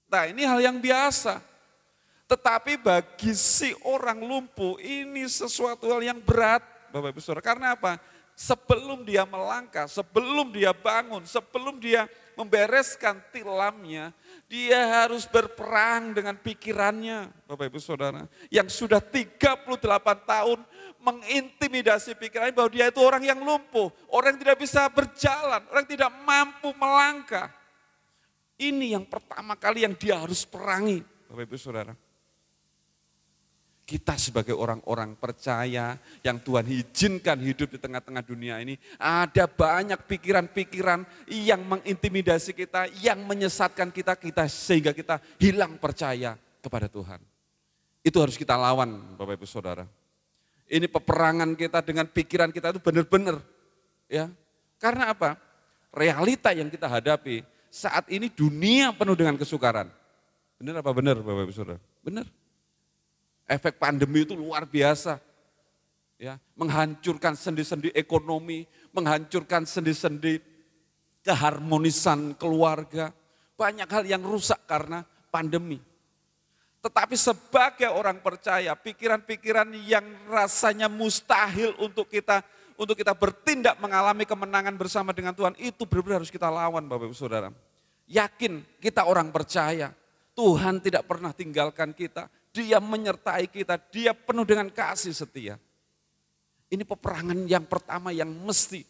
nah ini hal yang biasa. Tetapi bagi si orang lumpuh ini sesuatu hal yang berat. Bapak Ibu Saudara. Karena apa? Sebelum dia melangkah, sebelum dia bangun, sebelum dia membereskan tilamnya, dia harus berperang dengan pikirannya, Bapak Ibu Saudara. Yang sudah 38 tahun mengintimidasi pikirannya bahwa dia itu orang yang lumpuh, orang yang tidak bisa berjalan, orang yang tidak mampu melangkah. Ini yang pertama kali yang dia harus perangi, Bapak Ibu Saudara. Kita sebagai orang-orang percaya yang Tuhan izinkan hidup di tengah-tengah dunia ini, ada banyak pikiran-pikiran yang mengintimidasi kita, yang menyesatkan kita sehingga kita hilang percaya kepada Tuhan. Itu harus kita lawan, Bapak Ibu Saudara. Ini peperangan kita dengan pikiran kita itu benar-benar, ya. Karena apa? Realita yang kita hadapi saat ini dunia penuh dengan kesukaran. Benar apa benar, Bapak Ibu Saudara? Benar. Efek pandemi itu luar biasa, ya, menghancurkan sendi-sendi ekonomi, menghancurkan sendi-sendi keharmonisan keluarga. Banyak hal yang rusak karena pandemi. Tetapi sebagai orang percaya, pikiran-pikiran yang rasanya mustahil untuk kita bertindak mengalami kemenangan bersama dengan Tuhan, itu benar-benar harus kita lawan, Bapak Ibu Saudara. Yakin kita orang percaya, Tuhan tidak pernah tinggalkan kita. Dia menyertai kita, dia penuh dengan kasih setia. Ini peperangan yang pertama yang mesti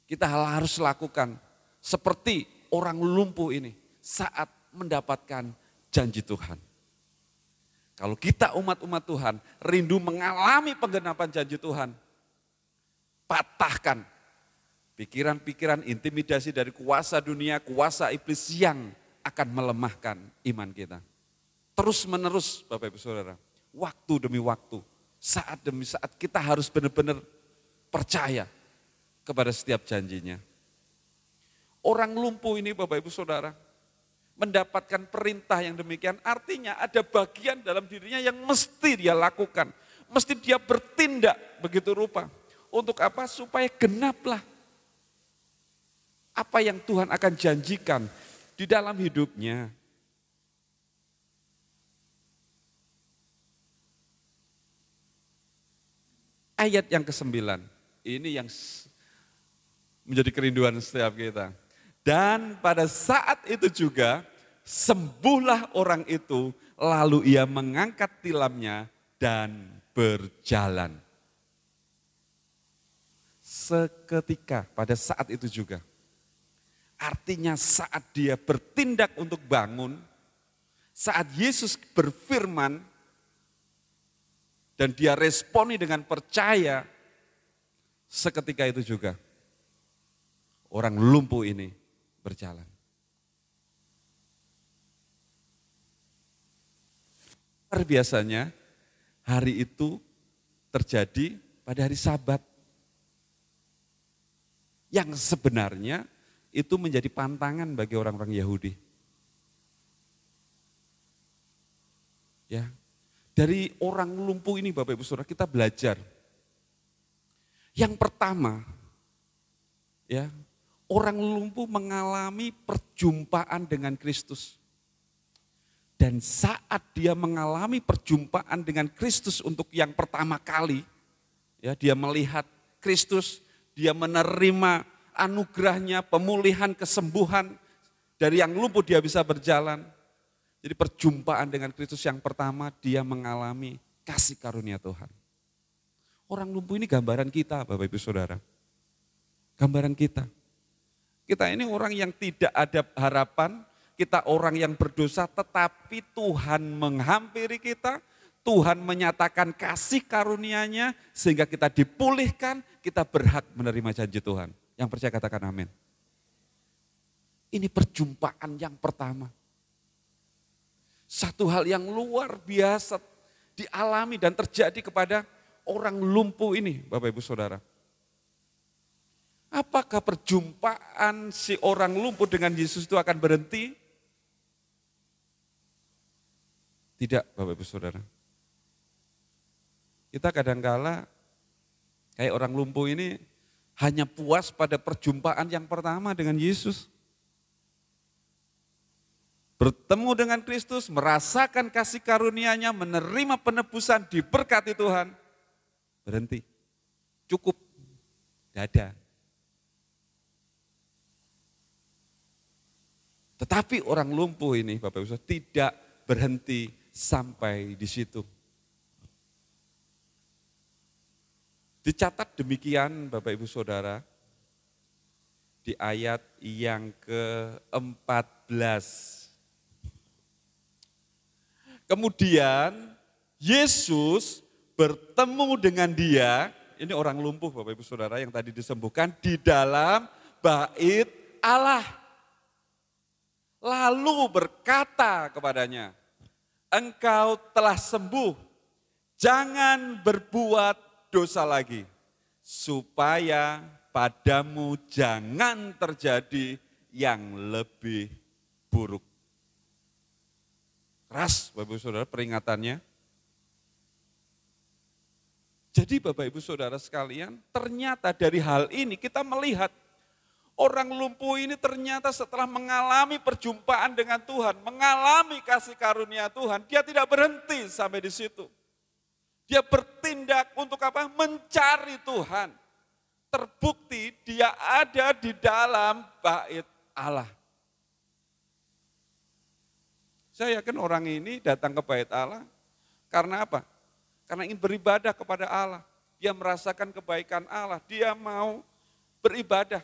kita harus lakukan. Seperti orang lumpuh ini saat mendapatkan janji Tuhan. Kalau kita umat-umat Tuhan rindu mengalami penggenapan janji Tuhan, patahkan pikiran-pikiran intimidasi dari kuasa dunia, kuasa iblis yang akan melemahkan iman kita. Terus menerus Bapak Ibu Saudara, waktu demi waktu, saat demi saat kita harus benar-benar percaya kepada setiap janjinya. Orang lumpuh ini Bapak Ibu Saudara, mendapatkan perintah yang demikian, artinya ada bagian dalam dirinya yang mesti dia lakukan. Mesti dia bertindak begitu rupa. Untuk apa? Supaya genaplah apa yang Tuhan akan janjikan di dalam hidupnya. Ayat yang ke-9, ini yang menjadi kerinduan setiap kita. Dan pada saat itu juga sembuhlah orang itu, lalu ia mengangkat tilamnya dan berjalan. Seketika pada saat itu juga. Artinya saat dia bertindak untuk bangun, saat Yesus berfirman, dan dia responi dengan percaya, seketika itu juga orang lumpuh ini berjalan. Luar biasanya hari itu terjadi pada hari Sabat. Yang sebenarnya itu menjadi pantangan bagi orang-orang Yahudi. Ya. Dari orang lumpuh ini Bapak Ibu Saudara kita belajar. Yang pertama, ya, orang lumpuh mengalami perjumpaan dengan Kristus. Dan saat dia mengalami perjumpaan dengan Kristus untuk yang pertama kali, ya, dia melihat Kristus, dia menerima anugerahnya, pemulihan, kesembuhan, dari yang lumpuh dia bisa berjalan. Jadi perjumpaan dengan Kristus yang pertama dia mengalami kasih karunia Tuhan. Orang lumpuh ini gambaran kita Bapak Ibu Saudara. Gambaran kita. Kita ini orang yang tidak ada harapan, kita orang yang berdosa tetapi Tuhan menghampiri kita, Tuhan menyatakan kasih karunia-Nya sehingga kita dipulihkan, kita berhak menerima janji Tuhan. Yang percaya katakan amin. Ini perjumpaan yang pertama. Satu hal yang luar biasa dialami dan terjadi kepada orang lumpuh ini, Bapak Ibu Saudara. Apakah perjumpaan si orang lumpuh dengan Yesus itu akan berhenti? Tidak, Bapak Ibu Saudara. Kita kadangkala kayak orang lumpuh ini hanya puas pada perjumpaan yang pertama dengan Yesus. Bertemu dengan Kristus, merasakan kasih karunia-Nya, menerima penebusan, diberkati Tuhan. Berhenti. cukup, gak ada. Tetapi orang lumpuh ini Bapak Ibu Saudara tidak berhenti sampai di situ. Dicatat demikian Bapak Ibu Saudara di ayat yang ke-14. Kemudian Yesus bertemu dengan dia, ini orang lumpuh Bapak Ibu Saudara yang tadi disembuhkan di dalam bait Allah. Lalu berkata kepadanya, engkau telah sembuh, jangan berbuat dosa lagi, supaya padamu jangan terjadi yang lebih buruk. Keras Bapak Ibu Saudara peringatannya. Jadi Bapak Ibu Saudara sekalian, ternyata dari hal ini kita melihat orang lumpuh ini ternyata setelah mengalami perjumpaan dengan Tuhan, mengalami kasih karunia Tuhan, dia tidak berhenti sampai di situ. Dia bertindak untuk apa? Mencari Tuhan. Terbukti dia ada di dalam bait Allah. Saya yakin orang ini datang ke bait Allah karena apa? Karena ingin beribadah kepada Allah. Dia merasakan kebaikan Allah, dia mau beribadah.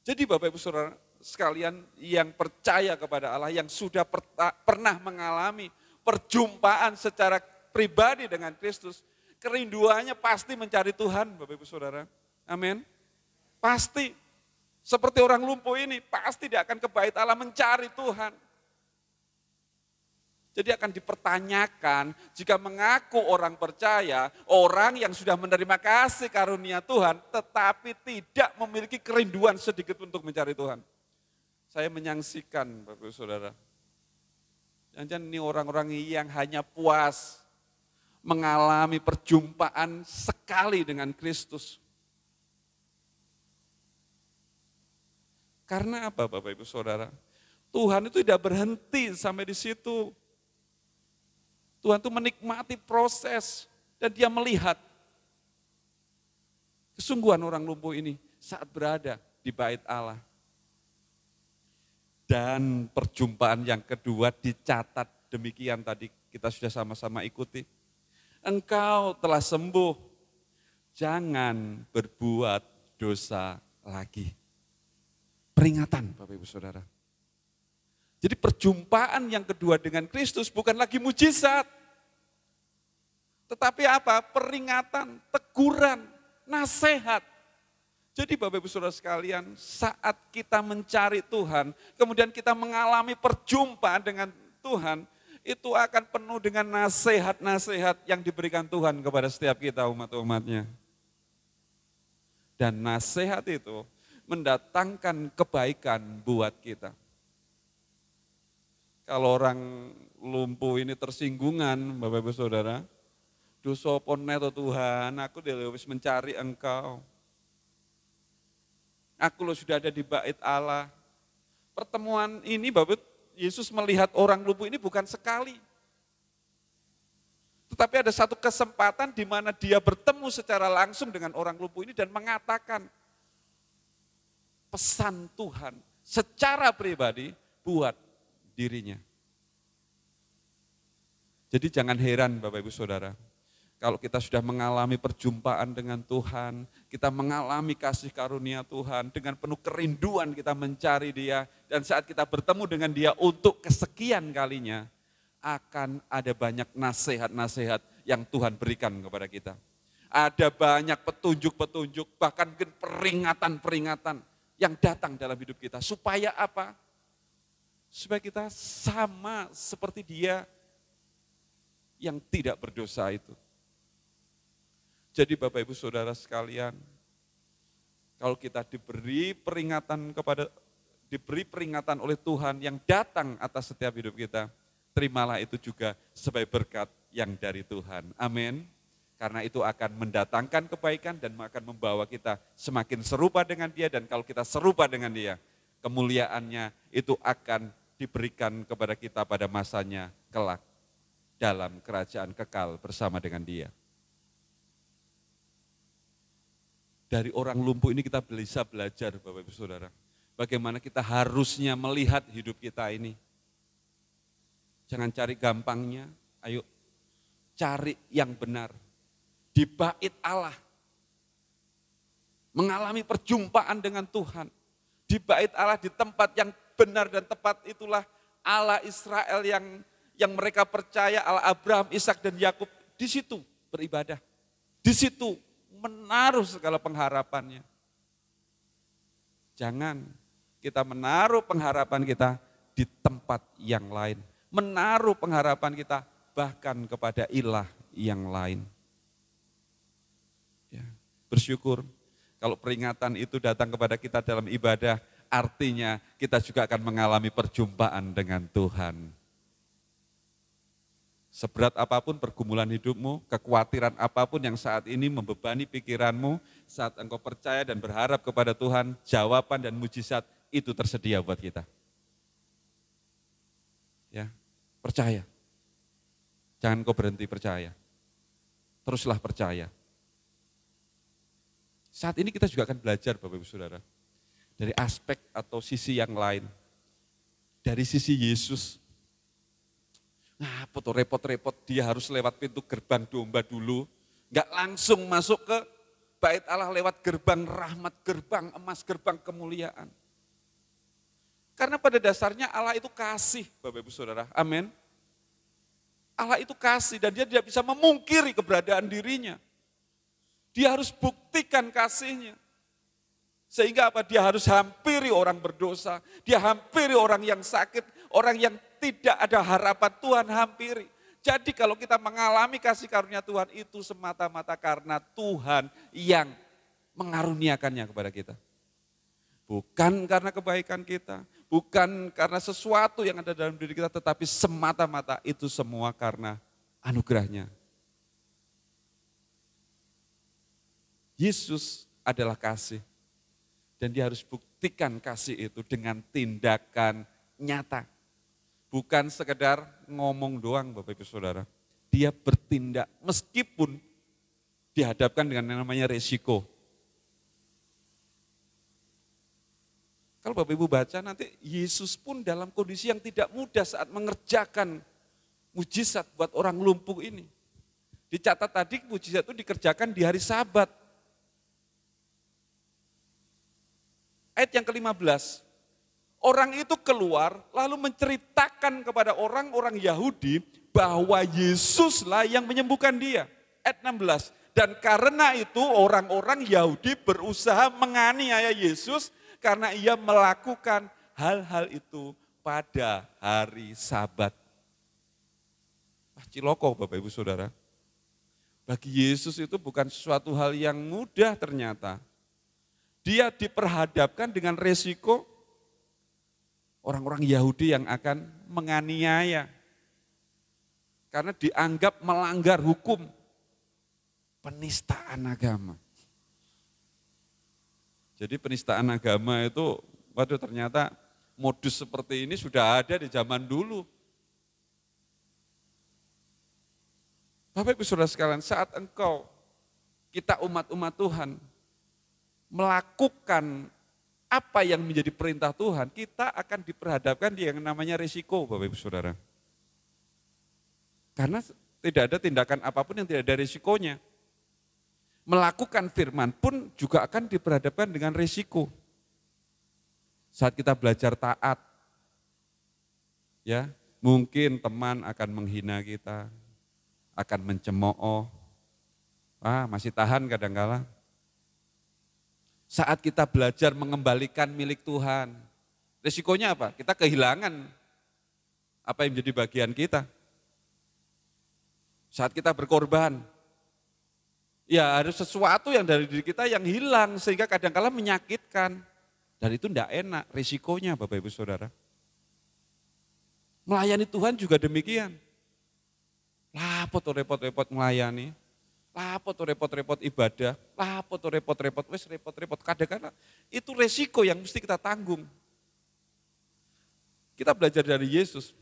Jadi Bapak Ibu Saudara sekalian yang percaya kepada Allah, yang sudah pernah mengalami perjumpaan secara pribadi dengan Kristus, kerinduannya pasti mencari Tuhan Bapak Ibu Saudara. Amin. Pasti. Seperti orang lumpuh ini, pasti dia akan ke bait Allah mencari Tuhan. Jadi akan dipertanyakan jika mengaku orang percaya, orang yang sudah menerima kasih karunia Tuhan, tetapi tidak memiliki kerinduan sedikit untuk mencari Tuhan. Saya menyaksikan Bapak Saudara, jangan ini orang-orang yang hanya puas mengalami perjumpaan sekali dengan Kristus. Karena apa Bapak Ibu Saudara? Tuhan itu tidak berhenti sampai di situ. Tuhan itu menikmati proses dan dia melihat kesungguhan orang lumpuh ini saat berada di bait Allah. Dan perjumpaan yang kedua dicatat demikian tadi kita sudah sama-sama ikuti. Engkau telah sembuh, jangan berbuat dosa lagi. Peringatan Bapak Ibu Saudara. Jadi perjumpaan yang kedua dengan Kristus bukan lagi mujizat. Tetapi apa? Peringatan, teguran, nasihat. Jadi Bapak Ibu Saudara sekalian, saat kita mencari Tuhan, kemudian kita mengalami perjumpaan dengan Tuhan, itu akan penuh dengan nasihat-nasihat yang diberikan Tuhan kepada setiap kita umat-umatnya. Dan nasihat itu mendatangkan kebaikan buat kita. Kalau orang lumpuh ini tersinggungan, Bapak Ibu Saudara, dosa poneto Tuhan, aku wis mencari Engkau. Aku sudah ada di bait Allah. Pertemuan ini Bapak Yesus melihat orang lumpuh ini bukan sekali. Tetapi ada satu kesempatan di mana dia bertemu secara langsung dengan orang lumpuh ini dan mengatakan pesan Tuhan secara pribadi buat dirinya. Jadi jangan heran Bapak Ibu Saudara, kalau kita sudah mengalami perjumpaan dengan Tuhan, kita mengalami kasih karunia Tuhan, dengan penuh kerinduan kita mencari Dia, dan saat kita bertemu dengan Dia untuk kesekian kalinya, akan ada banyak nasihat-nasihat yang Tuhan berikan kepada kita. Ada banyak petunjuk-petunjuk, bahkan mungkin peringatan-peringatan yang datang dalam hidup kita. Supaya apa? Supaya kita sama seperti Dia yang tidak berdosa itu. Jadi Bapak Ibu Saudara sekalian, kalau kita diberi peringatan oleh Tuhan yang datang atas setiap hidup kita, terimalah itu juga sebagai berkat yang dari Tuhan. Amin. Karena itu akan mendatangkan kebaikan dan akan membawa kita semakin serupa dengan Dia, dan kalau kita serupa dengan Dia, kemuliaannya itu akan diberikan kepada kita pada masanya kelak dalam kerajaan kekal bersama dengan Dia. dari orang lumpuh ini kita bisa belajar Bapak Ibu Saudara. Bagaimana kita harusnya melihat hidup kita ini. Jangan cari gampangnya, ayo cari yang benar. Di bait Allah. Mengalami perjumpaan dengan Tuhan. Di bait Allah, di tempat yang benar dan tepat itulah Allah Israel yang mereka percaya, Allah Abraham, Ishak dan Yakub. Di situ beribadah. Di situ menaruh segala pengharapannya. Jangan kita menaruh pengharapan kita di tempat yang lain. Menaruh pengharapan kita bahkan kepada ilah yang lain. Ya, bersyukur kalau peringatan itu datang kepada kita dalam ibadah, artinya kita juga akan mengalami perjumpaan dengan Tuhan. Seberat apapun pergumulan hidupmu, kekhawatiran apapun yang saat ini membebani pikiranmu, saat engkau percaya dan berharap kepada Tuhan, jawaban dan mujizat itu tersedia buat kita. Ya, percaya. Jangan kau berhenti percaya. Teruslah percaya. Saat ini kita juga akan belajar Bapak Ibu Saudara, dari aspek atau sisi yang lain. Dari sisi Yesus. Nah, foto repot-repot dia harus lewat pintu gerbang domba dulu. Enggak langsung masuk ke bait Allah lewat gerbang rahmat, gerbang emas, gerbang kemuliaan. Karena pada dasarnya Allah itu kasih Bapak Ibu Saudara, amin. Allah itu kasih dan dia tidak bisa memungkiri keberadaan dirinya. Dia harus buktikan kasihnya. Sehingga apa? Dia harus hampiri orang berdosa, dia hampiri orang yang sakit, orang yang tidak ada harapan, Tuhan hampiri. Jadi kalau kita mengalami kasih karunia Tuhan itu semata-mata karena Tuhan yang mengaruniakannya kepada kita. Bukan karena kebaikan kita, bukan karena sesuatu yang ada dalam diri kita, tetapi semata-mata itu semua karena anugerahnya. Yesus adalah kasih. Dan dia harus buktikan kasih itu dengan tindakan nyata. Bukan sekedar ngomong doang Bapak Ibu Saudara. Dia bertindak meskipun dihadapkan dengan yang namanya resiko. Kalau Bapak Ibu baca nanti Yesus pun dalam kondisi yang tidak mudah saat mengerjakan mujizat buat orang lumpuh ini. Dicatat tadi mujizat itu dikerjakan di hari Sabat. Ayat yang ke-15. Orang itu keluar lalu menceritakan kepada orang-orang Yahudi bahwa Yesuslah yang menyembuhkan dia. Ayat 16. Dan karena itu orang-orang Yahudi berusaha menganiaya Yesus karena ia melakukan hal-hal itu pada hari Sabat. Ciloko Bapak Ibu Saudara. Bagi Yesus itu bukan sesuatu hal yang mudah ternyata. Dia diperhadapkan dengan resiko orang-orang Yahudi yang akan menganiaya. Karena dianggap melanggar hukum penistaan agama. Jadi penistaan agama itu, waduh ternyata modus seperti ini sudah ada di zaman dulu. Bapak Ibu Saudara sekalian, saat kita umat-umat Tuhan, melakukan apa yang menjadi perintah Tuhan, kita akan diperhadapkan di yang namanya risiko Bapak Ibu Saudara. Karena tidak ada tindakan apapun yang tidak ada risikonya. Melakukan firman pun juga akan diperhadapkan dengan risiko. Saat kita belajar taat, ya mungkin teman akan menghina kita, akan mencemooh, masih tahan kadang-kala. Saat kita belajar mengembalikan milik Tuhan, risikonya apa? Kita kehilangan apa yang menjadi bagian kita. Saat kita berkorban, ya harus sesuatu yang dari diri kita yang hilang sehingga kadang-kala menyakitkan. Dan itu tidak enak, risikonya Bapak Ibu Saudara. Melayani Tuhan juga demikian. Lapot repot-repot melayani, lapot repot-repot ibadah, lapot repot-repot, wes repot-repot. Kadang-kadang itu resiko yang mesti kita tanggung. Kita belajar dari Yesus,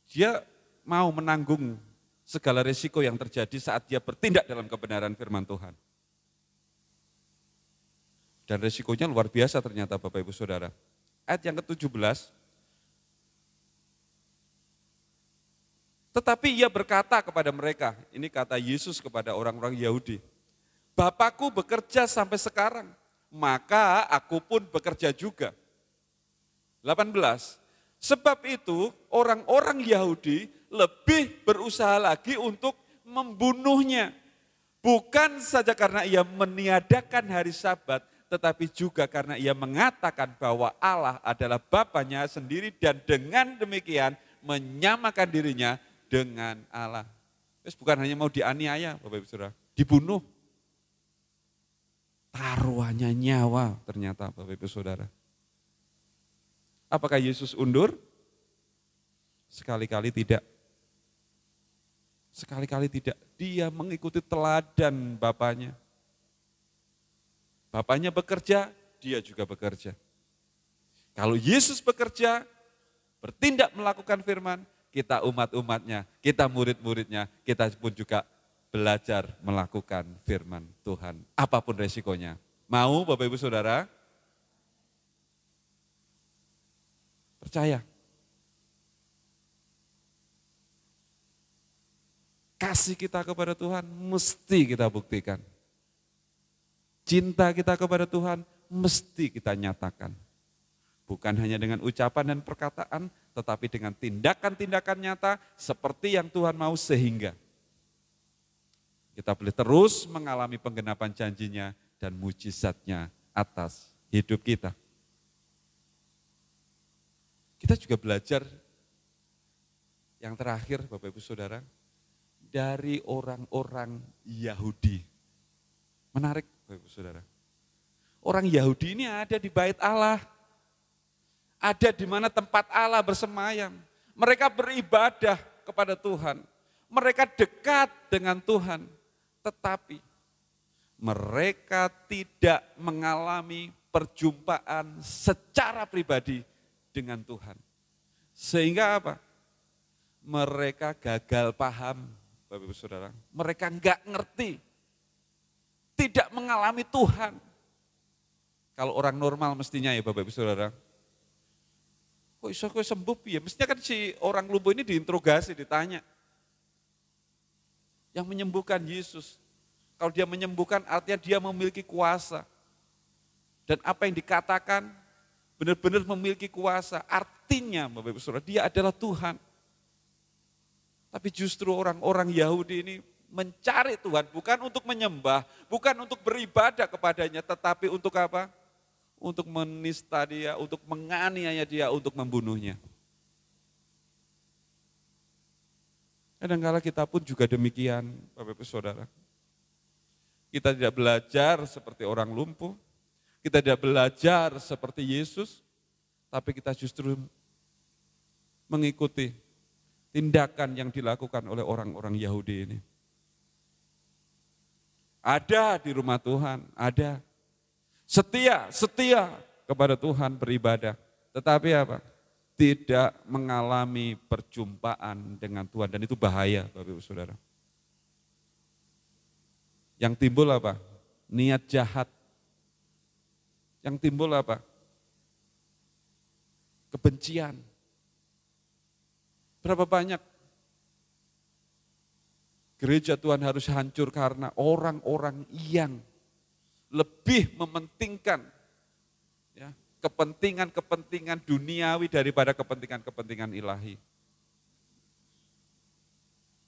dia mau menanggung segala resiko yang terjadi saat dia bertindak dalam kebenaran firman Tuhan. Dan resikonya luar biasa ternyata Bapak Ibu Saudara. Ayat yang ke-17, tetapi ia berkata kepada mereka, ini kata Yesus kepada orang-orang Yahudi, Bapakku bekerja sampai sekarang, maka aku pun bekerja juga. 18, sebab itu orang-orang Yahudi lebih berusaha lagi untuk membunuhnya. Bukan saja karena ia meniadakan hari Sabat, tetapi juga karena ia mengatakan bahwa Allah adalah Bapanya sendiri dan dengan demikian menyamakan dirinya dengan Allah. Terus bukan hanya mau dianiaya Bapak Ibu Saudara, dibunuh. Taruhannya nyawa ternyata Bapak Ibu Saudara. Apakah Yesus undur? Sekali-kali tidak. Sekali-kali tidak. Dia mengikuti teladan Bapaknya. Bapaknya bekerja, dia juga bekerja. Kalau Yesus bekerja, bertindak melakukan firman, kita umat-umatnya, kita murid-muridnya, kita pun juga belajar melakukan firman Tuhan. Apapun resikonya. Mau Bapak Ibu Saudara? Percaya. Kasih kita kepada Tuhan mesti kita buktikan. Cinta kita kepada Tuhan mesti kita nyatakan. Bukan hanya dengan ucapan dan perkataan, tetapi dengan tindakan-tindakan nyata seperti yang Tuhan mau sehingga kita boleh terus mengalami penggenapan janjinya dan mujizatnya atas hidup kita. Kita juga belajar yang terakhir Bapak Ibu Saudara, dari orang-orang Yahudi. Menarik Bapak Ibu Saudara. Orang Yahudi ini ada di bait Allah. Ada di mana tempat Allah bersemayam. Mereka beribadah kepada Tuhan. Mereka dekat dengan Tuhan. Tetapi mereka tidak mengalami perjumpaan secara pribadi dengan Tuhan. Sehingga apa? Mereka gagal paham, Bapak Ibu Saudara. Mereka enggak ngerti. Tidak mengalami Tuhan. Kalau orang normal mestinya ya Bapak Ibu Saudara. Kok iso kok sembuh ya? Mestinya kan si orang lumpuh ini diinterogasi, ditanya. Yang menyembuhkan Yesus. Kalau dia menyembuhkan artinya dia memiliki kuasa. Dan apa yang dikatakan benar-benar memiliki kuasa. Artinya Bapak Ibu Saudara, dia adalah Tuhan. Tapi justru orang-orang Yahudi ini mencari Tuhan bukan untuk menyembah, bukan untuk beribadah kepadanya, tetapi untuk apa? Untuk menista dia, untuk menganiaya dia, untuk membunuhnya. Kadang-kala kita pun juga demikian, Bapak Ibu Saudara. Kita tidak belajar seperti orang lumpuh, kita tidak belajar seperti Yesus, tapi kita justru mengikuti tindakan yang dilakukan oleh orang-orang Yahudi ini. Ada di rumah Tuhan, ada. Setia kepada Tuhan beribadah. Tetapi apa? Tidak mengalami perjumpaan dengan Tuhan. Dan itu bahaya Bapak Ibu Saudara. Yang timbul apa? Niat jahat. Yang timbul apa? Kebencian. Berapa banyak gereja Tuhan harus hancur karena orang-orang yang lebih mementingkan ya, kepentingan-kepentingan duniawi daripada kepentingan-kepentingan ilahi.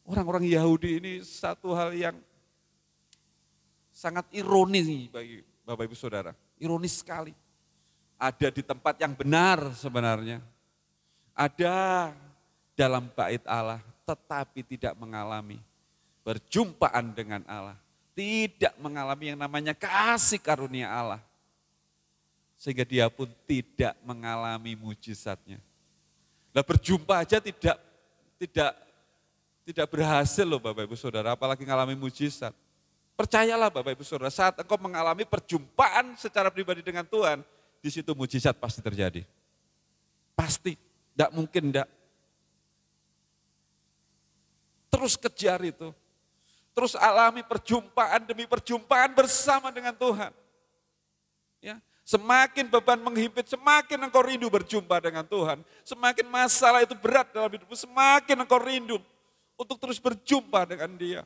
Orang-orang Yahudi ini satu hal yang sangat ironis bagi Bapak Ibu Saudara. Ironis sekali. Ada di tempat yang benar sebenarnya. Ada dalam bait Allah tetapi tidak mengalami perjumpaan dengan Allah. Tidak mengalami yang namanya kasih karunia Allah. Sehingga dia pun tidak mengalami mujizatnya. Nah berjumpa aja tidak berhasil loh Bapak Ibu Saudara, apalagi mengalami mujizat. Percayalah Bapak Ibu Saudara, saat engkau mengalami perjumpaan secara pribadi dengan Tuhan, di situ mujizat pasti terjadi. Pasti, tidak mungkin tidak. Terus kejar itu. Terus alami perjumpaan demi perjumpaan bersama dengan Tuhan. Ya, semakin beban menghimpit, semakin engkau rindu berjumpa dengan Tuhan. Semakin masalah itu berat dalam hidupmu, semakin engkau rindu untuk terus berjumpa dengan Dia.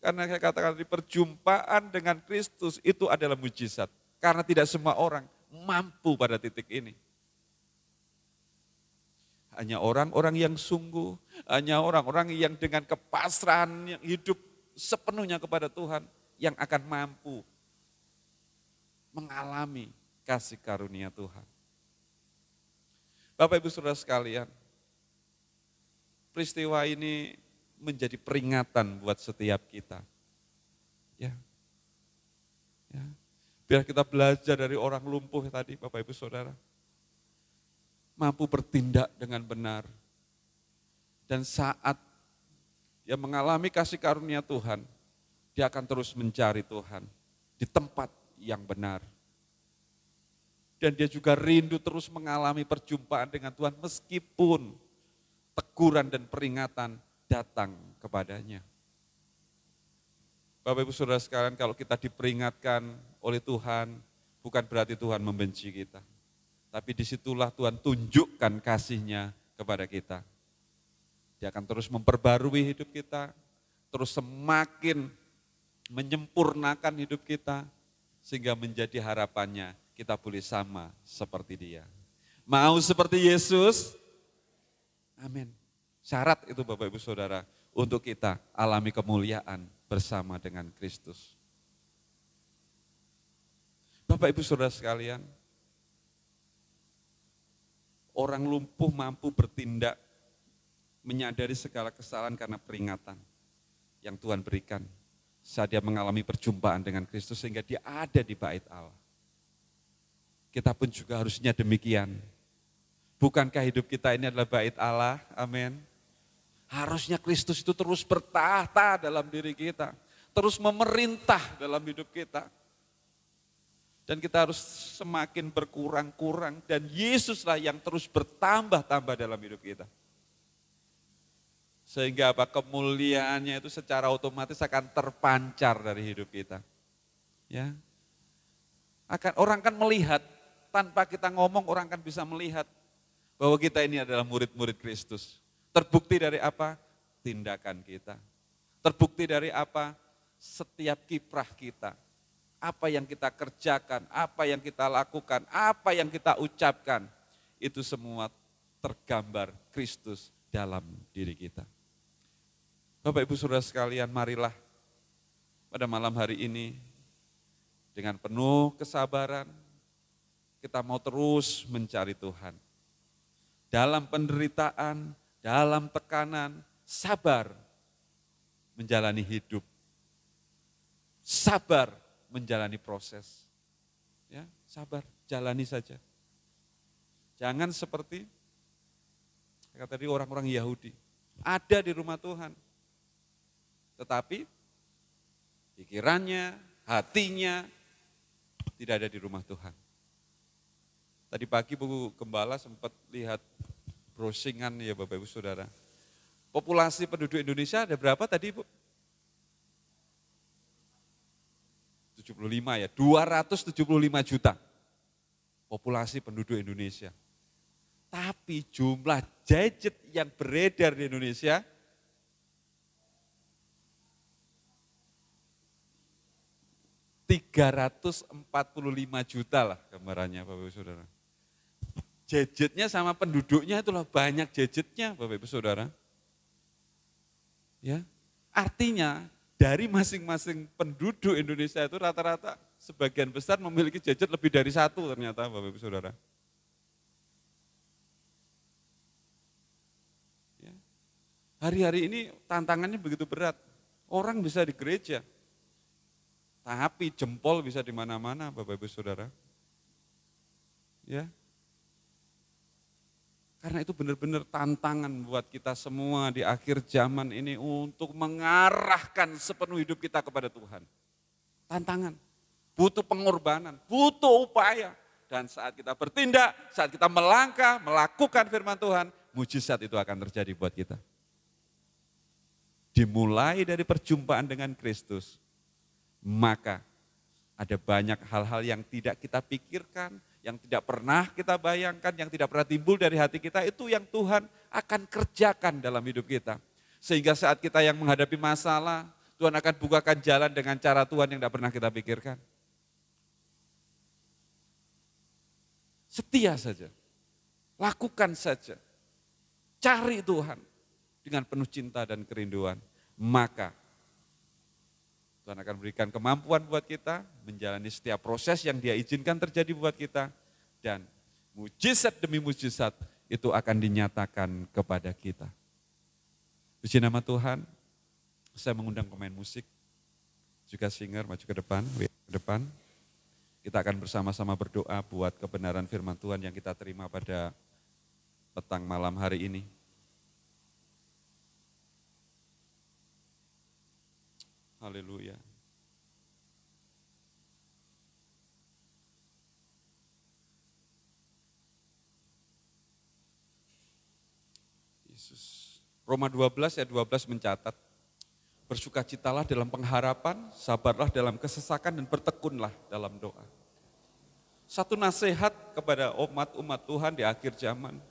Karena saya katakan di perjumpaan dengan Kristus itu adalah mujizat. Karena tidak semua orang mampu pada titik ini. Hanya orang-orang yang sungguh, hanya orang-orang yang dengan kepasrahan yang hidup sepenuhnya kepada Tuhan yang akan mampu mengalami kasih karunia Tuhan. Bapak Ibu Saudara sekalian, peristiwa ini menjadi peringatan buat setiap kita. Ya. Ya. Biar kita belajar dari orang lumpuh tadi Bapak Ibu Saudara. Mampu bertindak dengan benar. Dan saat dia mengalami kasih karunia Tuhan, dia akan terus mencari Tuhan di tempat yang benar. Dan dia juga rindu terus mengalami perjumpaan dengan Tuhan meskipun teguran dan peringatan datang kepadanya. Bapak Ibu Saudara sekalian, kalau kita diperingatkan oleh Tuhan, bukan berarti Tuhan membenci kita. Tapi disitulah Tuhan tunjukkan kasih-Nya kepada kita. Dia akan terus memperbarui hidup kita, terus semakin menyempurnakan hidup kita, sehingga menjadi harapannya kita boleh sama seperti Dia. Mau seperti Yesus? Amin. Syarat itu Bapak Ibu Saudara untuk kita alami kemuliaan bersama dengan Kristus. Bapak Ibu Saudara sekalian, orang lumpuh mampu bertindak, menyadari segala kesalahan karena peringatan yang Tuhan berikan saat dia mengalami perjumpaan dengan Kristus sehingga dia ada di bait Allah. Kita pun juga harusnya demikian. Bukankah hidup kita ini adalah bait Allah? Amin. Harusnya Kristus itu terus bertahta dalam diri kita, terus memerintah dalam hidup kita. Dan kita harus semakin berkurang-kurang dan Yesuslah yang terus bertambah-tambah dalam hidup kita. Sehingga apa kemuliaannya itu secara otomatis akan terpancar dari hidup kita. Ya. Orang kan melihat, tanpa kita ngomong orang kan bisa melihat bahwa kita ini adalah murid-murid Kristus. Terbukti dari apa? Tindakan kita. Terbukti dari apa? Setiap kiprah kita. Apa yang kita kerjakan, apa yang kita lakukan, apa yang kita ucapkan. Itu semua tergambar Kristus dalam diri kita. Bapak Ibu Saudara sekalian, marilah pada malam hari ini dengan penuh kesabaran kita mau terus mencari Tuhan. Dalam penderitaan, dalam tekanan, sabar menjalani hidup. Sabar menjalani proses. Ya, sabar, jalani saja. Jangan seperti kata tadi orang-orang Yahudi, ada di rumah Tuhan. Tetapi pikirannya, hatinya tidak ada di rumah Tuhan. Tadi pagi Bu Gembala sempat lihat browsingan ya Bapak Ibu Saudara. Populasi penduduk Indonesia ada berapa tadi Bu? 75 ya, 275 juta populasi penduduk Indonesia. Tapi jumlah gadget yang beredar di Indonesia 345 juta lah gambarannya Bapak Ibu Saudara. Gadgetnya sama penduduknya itulah banyak gadgetnya Bapak Ibu Saudara. Ya, artinya dari masing-masing penduduk Indonesia itu rata-rata sebagian besar memiliki gadget lebih dari satu ternyata Bapak Ibu Saudara. Ya. Hari-hari ini tantangannya begitu berat. Orang bisa di gereja, tapi jempol bisa di mana-mana Bapak Ibu Saudara. Ya. Karena itu benar-benar tantangan buat kita semua di akhir zaman ini untuk mengarahkan sepenuh hidup kita kepada Tuhan. Tantangan, butuh pengorbanan, butuh upaya. Dan saat kita bertindak, saat kita melangkah, melakukan firman Tuhan, mujizat itu akan terjadi buat kita. Dimulai dari perjumpaan dengan Kristus, maka Ada banyak hal-hal yang tidak kita pikirkan, yang tidak pernah kita bayangkan, yang tidak pernah timbul dari hati kita, itu yang Tuhan akan kerjakan dalam hidup kita. Sehingga saat kita yang menghadapi masalah, Tuhan akan bukakan jalan dengan cara Tuhan yang tidak pernah kita pikirkan. Setia saja, lakukan saja, cari Tuhan dengan penuh cinta dan kerinduan, maka Tuhan akan berikan kemampuan buat kita menjalani setiap proses yang Dia izinkan terjadi buat kita, dan mujizat demi mujizat itu akan dinyatakan kepada kita. Puji nama Tuhan. Saya mengundang pemain musik, juga singer maju ke depan. Kita akan bersama-sama berdoa buat kebenaran firman Tuhan yang kita terima pada petang malam hari ini. Haleluya. Yesus. Roma 12 ayat 12 mencatat, bersukacitalah dalam pengharapan, sabarlah dalam kesesakan, dan bertekunlah dalam doa. Satu nasihat kepada umat Tuhan di akhir zaman.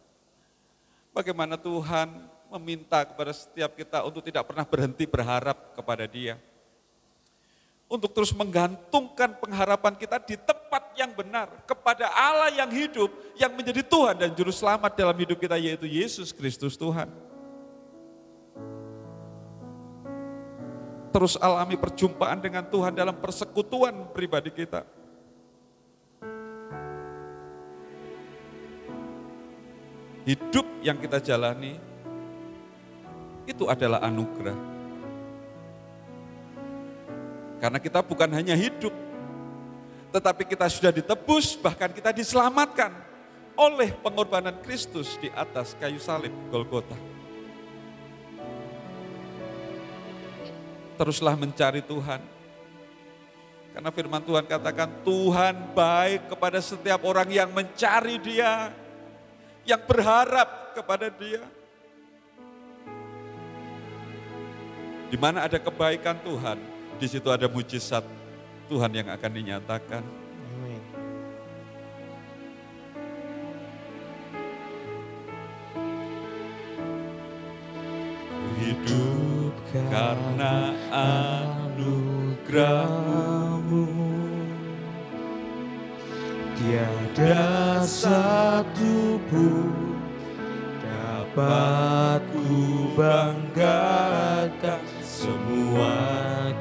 Bagaimana Tuhan meminta kepada setiap kita untuk tidak pernah berhenti berharap kepada Dia. Untuk terus menggantungkan pengharapan kita di tempat yang benar, kepada Allah yang hidup, yang menjadi Tuhan dan Juru Selamat dalam hidup kita, yaitu Yesus Kristus Tuhan. Terus alami perjumpaan dengan Tuhan dalam persekutuan pribadi kita. Hidup yang kita jalani, itu adalah anugerah. Karena kita bukan hanya hidup, tetapi kita sudah ditebus, bahkan kita diselamatkan oleh pengorbanan Kristus di atas kayu salib Golgota. Teruslah mencari Tuhan. Karena firman Tuhan katakan, Tuhan baik kepada setiap orang yang mencari Dia, yang berharap kepada Dia. Di mana ada kebaikan Tuhan, di situ ada mujizat Tuhan yang akan dinyatakan. Amin. Hidup karena anugerah-Mu, Tiada satu pun dapat ku banggakan, semua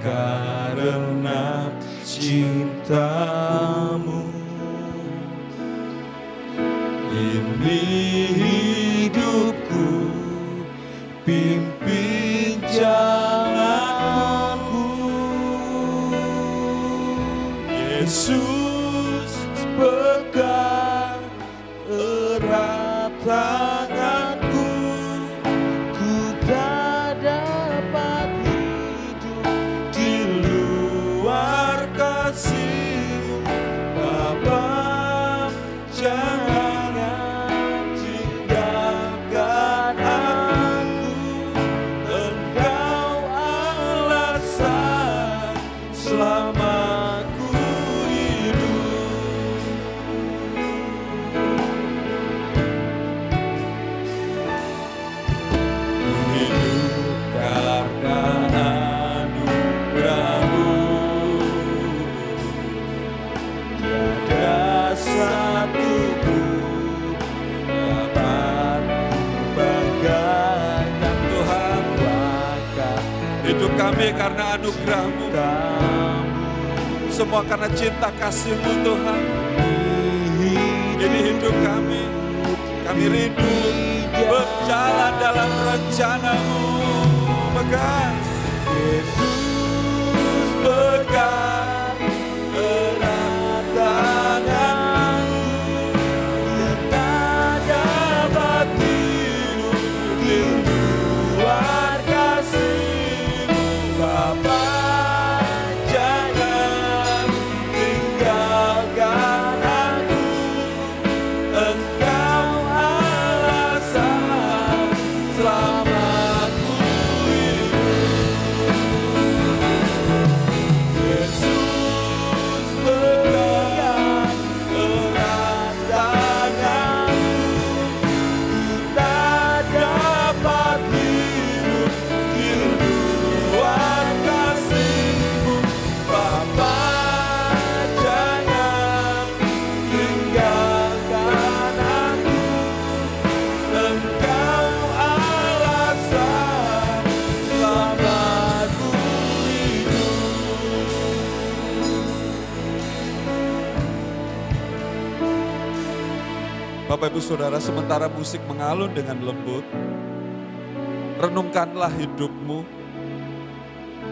karena cinta-Mu. Ini hidupku, pimpin jalanku. Yesus, pegang erat tanganku, ku tak dapat hidup di luar kasih-Mu. Bapa, jangan tinggalkan aku, Engkau alasan selama ku hidup. Hidup karena anugerah-Mu, tiada satu pun dapat ku banggakan. Tuhan, Bahkan hidup kami karena anugerah-Mu, semua karena cinta kasih-Mu Tuhan. Ini hidup kami rindu berjalan dalam rencana-Mu. Pegang Yesus, pegang erat tanganku, tak dapat hidup di luar kasih-Mu. Bapa, jangan tinggalkan aku, Engkau alasan selama ku hidup. Yesus, Bapak Ibu Saudara, sementara musik mengalun dengan lembut, renungkanlah hidupmu,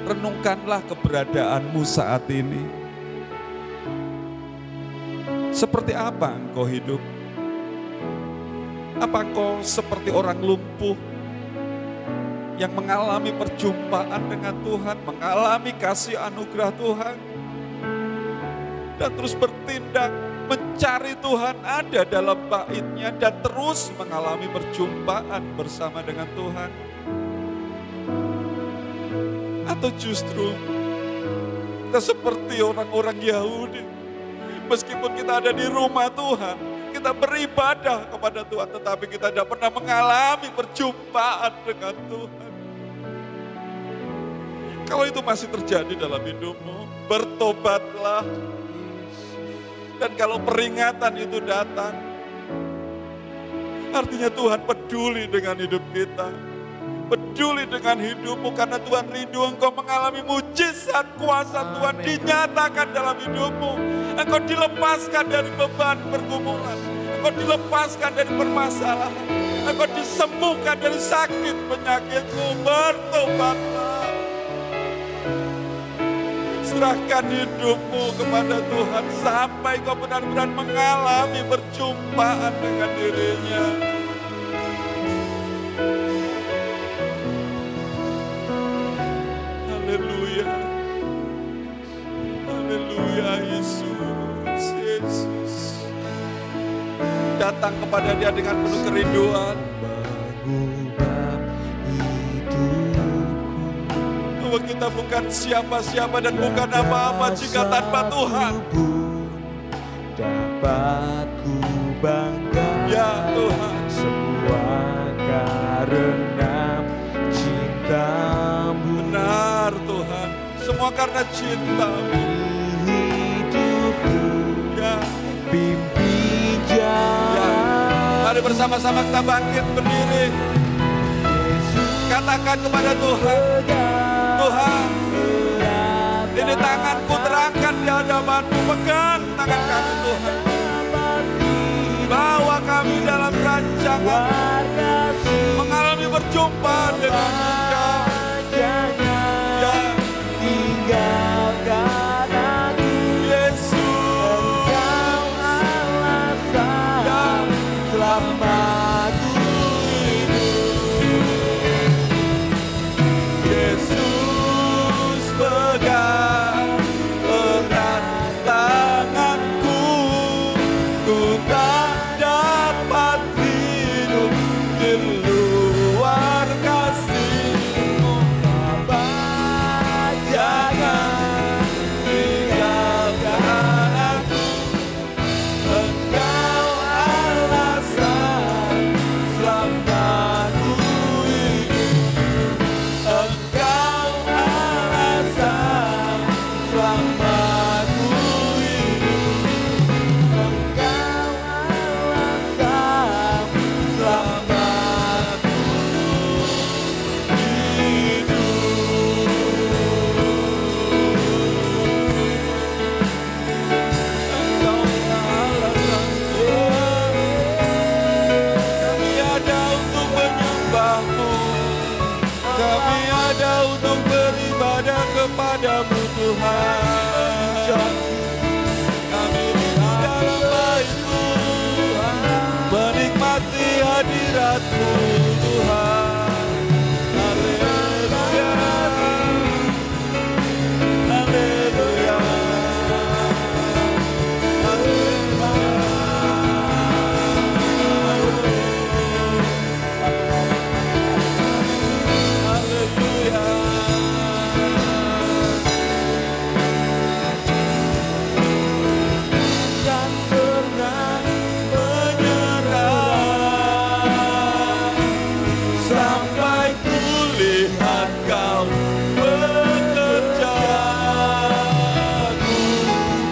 renungkanlah keberadaanmu saat ini. Seperti apa engkau hidup? Apa engkau seperti orang lumpuh yang mengalami perjumpaan dengan Tuhan, mengalami kasih anugerah Tuhan, dan terus bertindak mencari Tuhan, ada dalam bait-Nya dan terus mengalami perjumpaan bersama dengan Tuhan? Atau justru kita seperti orang-orang Yahudi, meskipun kita ada di rumah Tuhan, kita beribadah kepada Tuhan, tetapi kita tidak pernah mengalami perjumpaan dengan Tuhan. Kalau itu masih terjadi dalam hidupmu, bertobatlah. Dan kalau peringatan itu datang, artinya Tuhan peduli dengan hidup kita. Peduli dengan hidupmu karena Tuhan rindu engkau mengalami mujizat kuasa Tuhan dinyatakan dalam hidupmu. Engkau dilepaskan dari beban pergumulan. Engkau dilepaskan dari permasalahan. Engkau disembuhkan dari sakit penyakitmu. Bertobatlah. Serahkan hidupmu kepada Tuhan sampai kau benar-benar mengalami perjumpaan dengan dirinya. Haleluya. Haleluya Yesus. Yesus. Datang kepada Dia dengan penuh kerinduan. Bahwa kita bukan siapa-siapa dan bukan apa-apa jika tanpa Tuhan. Dapat ku bangga, ya Tuhan, semua karena cinta-Mu. Benar Tuhan, semua karena cinta-Mu. Hidupku, Ya, pimpin jalan. ya. Mari bersama-sama kita bangkit berdiri. Katakan kepada Tuhan, Tuhan, ini tanganku terangkat di hadapan-Mu, pegang tangan kami Tuhan. Bawa kami dalam rancangan mengalami perjumpaan dengan Engkau. Ya, Tinggalkan aku, Yesus. Engkau alasan Ya, selamatku hidup. Yesus pegang erat tanganku, ku tak dapat hidup di luar kasih-Mu. Bapa, jangan tinggalkan aku, Engkau alasan selamatku hidup. Engkau alasan selamatku hidup. Engkau alasan selamatku Kami ada untuk menyembah-Mu, kami ada untuk beribadah kepada-Mu Tuhan. Kami rindu dalam bait-Mu, menikmati hadirat-Mu Tuhan. Haleluya, haleluya, haleluya. dan pernah Menyerah sampai kulihat Kau bekerja. Ku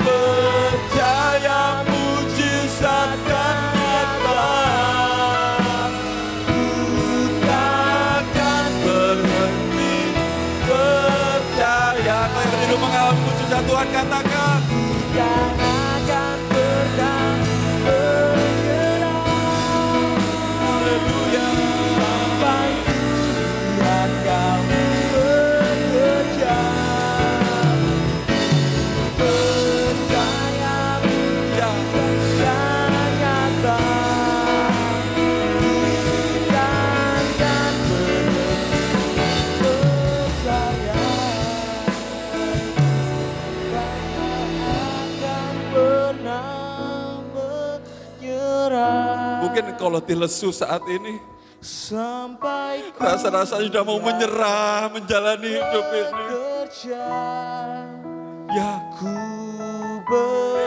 percaya mujizat kan nyata. Ku takkan berhenti percaya. Kau yang hidup mengalami mujizat Tuhan, katakan. yang akan pernah menyerah Mungkin engkau letih lesu saat ini. sampai ku Rasa-rasa sudah mau menyerah menjalani hidup ini. bekerja. Ya, Ku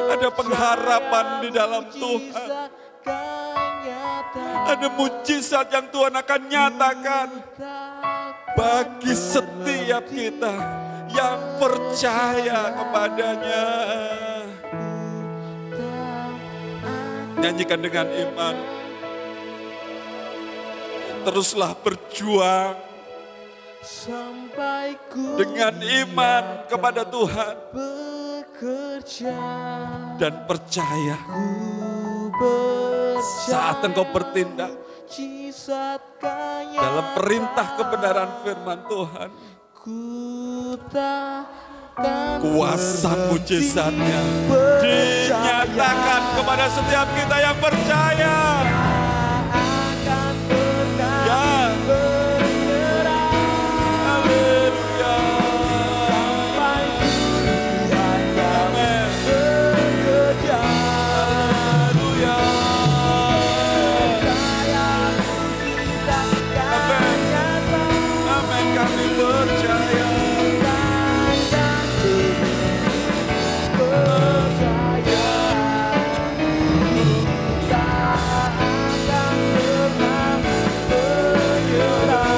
ada pengharapan di dalam Tuhan. mujizat kan nyata. Ada mujizat yang Tuhan akan nyatakan bagi setiap kita yang percaya kepadanya. Nyanyikan dengan iman. Teruslah berjuang sampai ku dengan iman kepada Tuhan bekerja. dan percaya Ku percaya saat engkau bertindak mujizat kan dalam nyata. perintah kebenaran firman Tuhan, Ku takkan kuasa mujizatnya berhenti dinyatakan kepada setiap kita yang percaya. akan pernah Ya, bergerak haleluya. sampai Tuhan kau Amin. bekerja. Haleluya. Percaya mujizat kan nyata. Amin, kami percaya. Takkan percaya tak akan pernah menyerah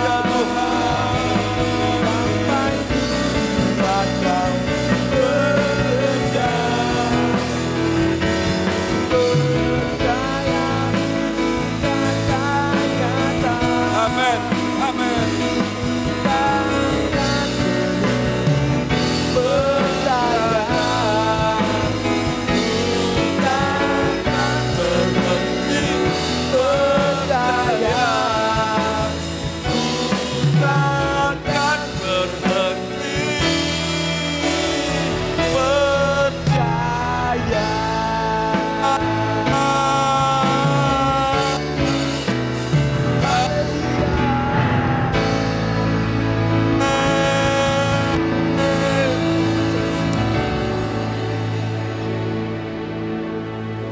Ya Tuhan. sampai Tuhan kau bekerja. Percaya mujizat nyata. Amin. Amin. Takkan percaya takkan Berhenti percaya takkan berhenti percaya.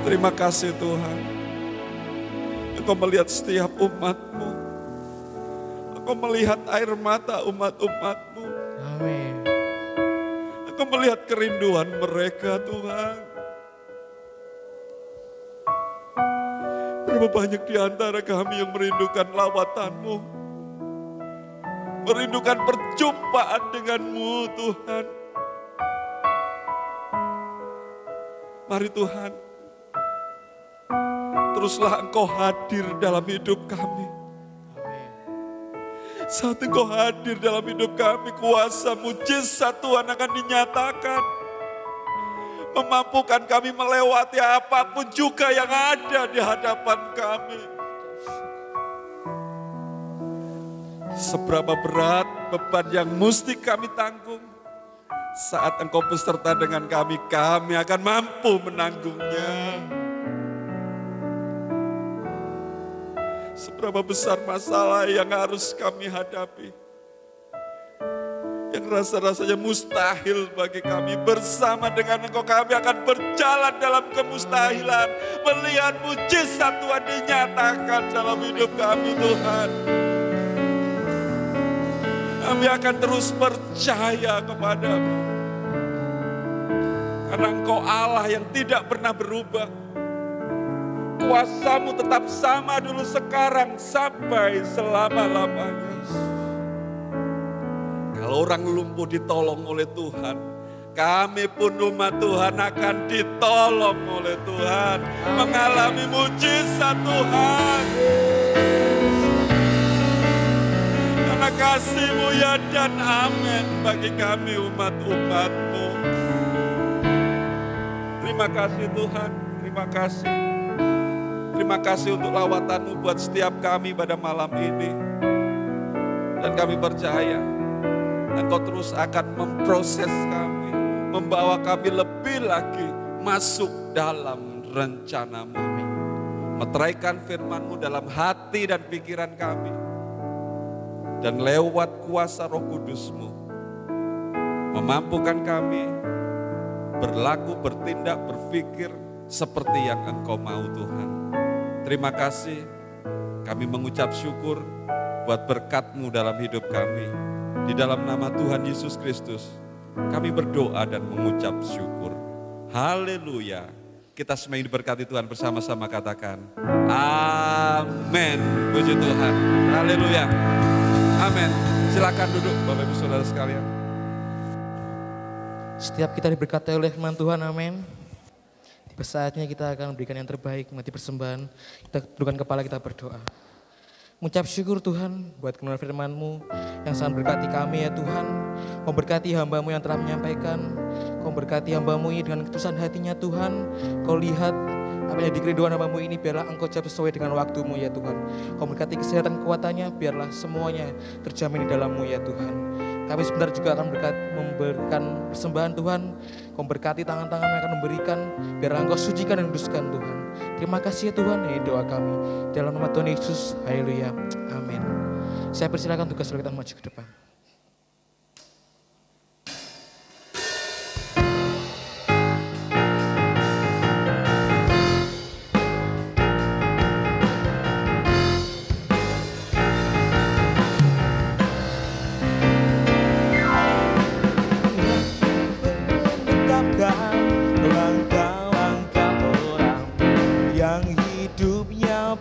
Terima kasih Tuhan. Engkau melihat setiap umat-Mu. Engkau melihat air mata umat-umat-Mu. Amin. Engkau melihat kerinduan mereka Tuhan. Berapa banyak di antara kami yang merindukan lawatan-Mu. Merindukan perjumpaan dengan-Mu Tuhan. Mari Tuhan, teruslah Engkau hadir dalam hidup kami. Amin. Saat Engkau hadir dalam hidup kami, kuasa mujizat Tuhan akan dinyatakan. Memampukan kami melewati apapun juga yang ada di hadapan kami. Seberapa berat beban yang mesti kami tanggung, saat Engkau beserta dengan kami akan mampu menanggungnya. Seberapa besar masalah yang harus kami hadapi, yang rasa-rasanya mustahil bagi kami, bersama dengan Engkau kami akan berjalan dalam kemustahilan, melihat mujizat Tuhan dinyatakan dalam hidup kami Tuhan. Kami akan terus percaya kepadamu, karena Engkau Allah yang tidak pernah berubah. Kuasa-Mu tetap sama dulu, sekarang, sampai selama-lamanya. Kalau orang lumpuh ditolong oleh Tuhan, kami pun umat Tuhan akan ditolong oleh Tuhan. Mengalami mujizat Tuhan. Karena kasih-Mu ya dan amin bagi kami umat-umat-Mu. Terima kasih Tuhan, terima kasih. Terima kasih untuk lawatan-Mu buat setiap kami pada malam ini. Dan kami percaya Engkau terus akan memproses kami, membawa kami lebih lagi masuk dalam rencana-Mu. Meteraikan firman-Mu dalam hati dan pikiran kami. Dan lewat kuasa Roh Kudus-Mu, memampukan kami berlaku, bertindak, berpikir seperti yang Engkau mau Tuhan. Terima kasih, kami mengucap syukur buat berkat-Mu dalam hidup kami. Di dalam nama Tuhan Yesus Kristus, kami berdoa dan mengucap syukur. Haleluya. Kita semua yang diberkati Tuhan bersama-sama katakan, amin. Puji Tuhan, haleluya, amin. Silakan duduk Bapak Ibu Saudara sekalian. Setiap kita diberkati oleh firman Tuhan, amin. Tiba saatnya kita akan memberikan yang terbaik, mati persembahan. Kita tundukkan kepala, kita berdoa. Mengucap syukur Tuhan buat kebenaran firman-Mu yang sangat berkati kami ya Tuhan. Kau berkati hamba-Mu yang telah menyampaikan. Kau berkati hamba-Mu ini dengan ketulusan hatinya Tuhan. Kau lihat apa yang dikerinduan hamba-Mu ini, biarlah Engkau jawab sesuai dengan waktu-Mu ya Tuhan. Kau berkati kesehatan kekuatannya, biarlah semuanya terjamin di dalam-Mu ya Tuhan. Kami sebentar juga akan memberikan persembahan Tuhan. Kau berkati tangan-tangan yang akan memberikan, biarlah Engkau sucikan dan kuduskan Tuhan. Terima kasih ya Tuhan, ini doa kami. Dalam nama Tuhan Yesus, haleluya, amin. Saya persilakan tugas kita maju ke depan.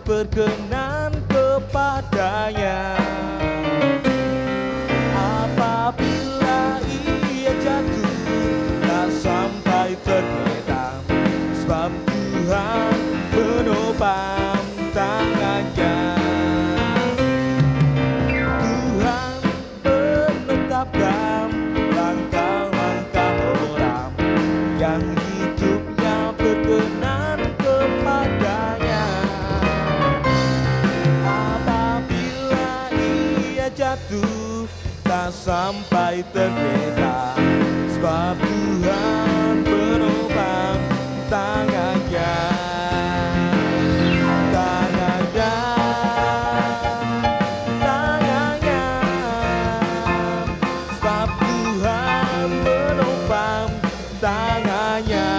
Berkenan kepadanya. Apabila ia jatuh, tak sampai tergeletak, sebab Tuhan menopang tangannya. Tuhan menetapkan langkah-langkah orang yang hidupnya berkenan kepadanya. Jatuh tak sampai tergeletak, sebab Tuhan menopang tangannya. Tangannya, tangannya, sebab Tuhan menopang tangannya.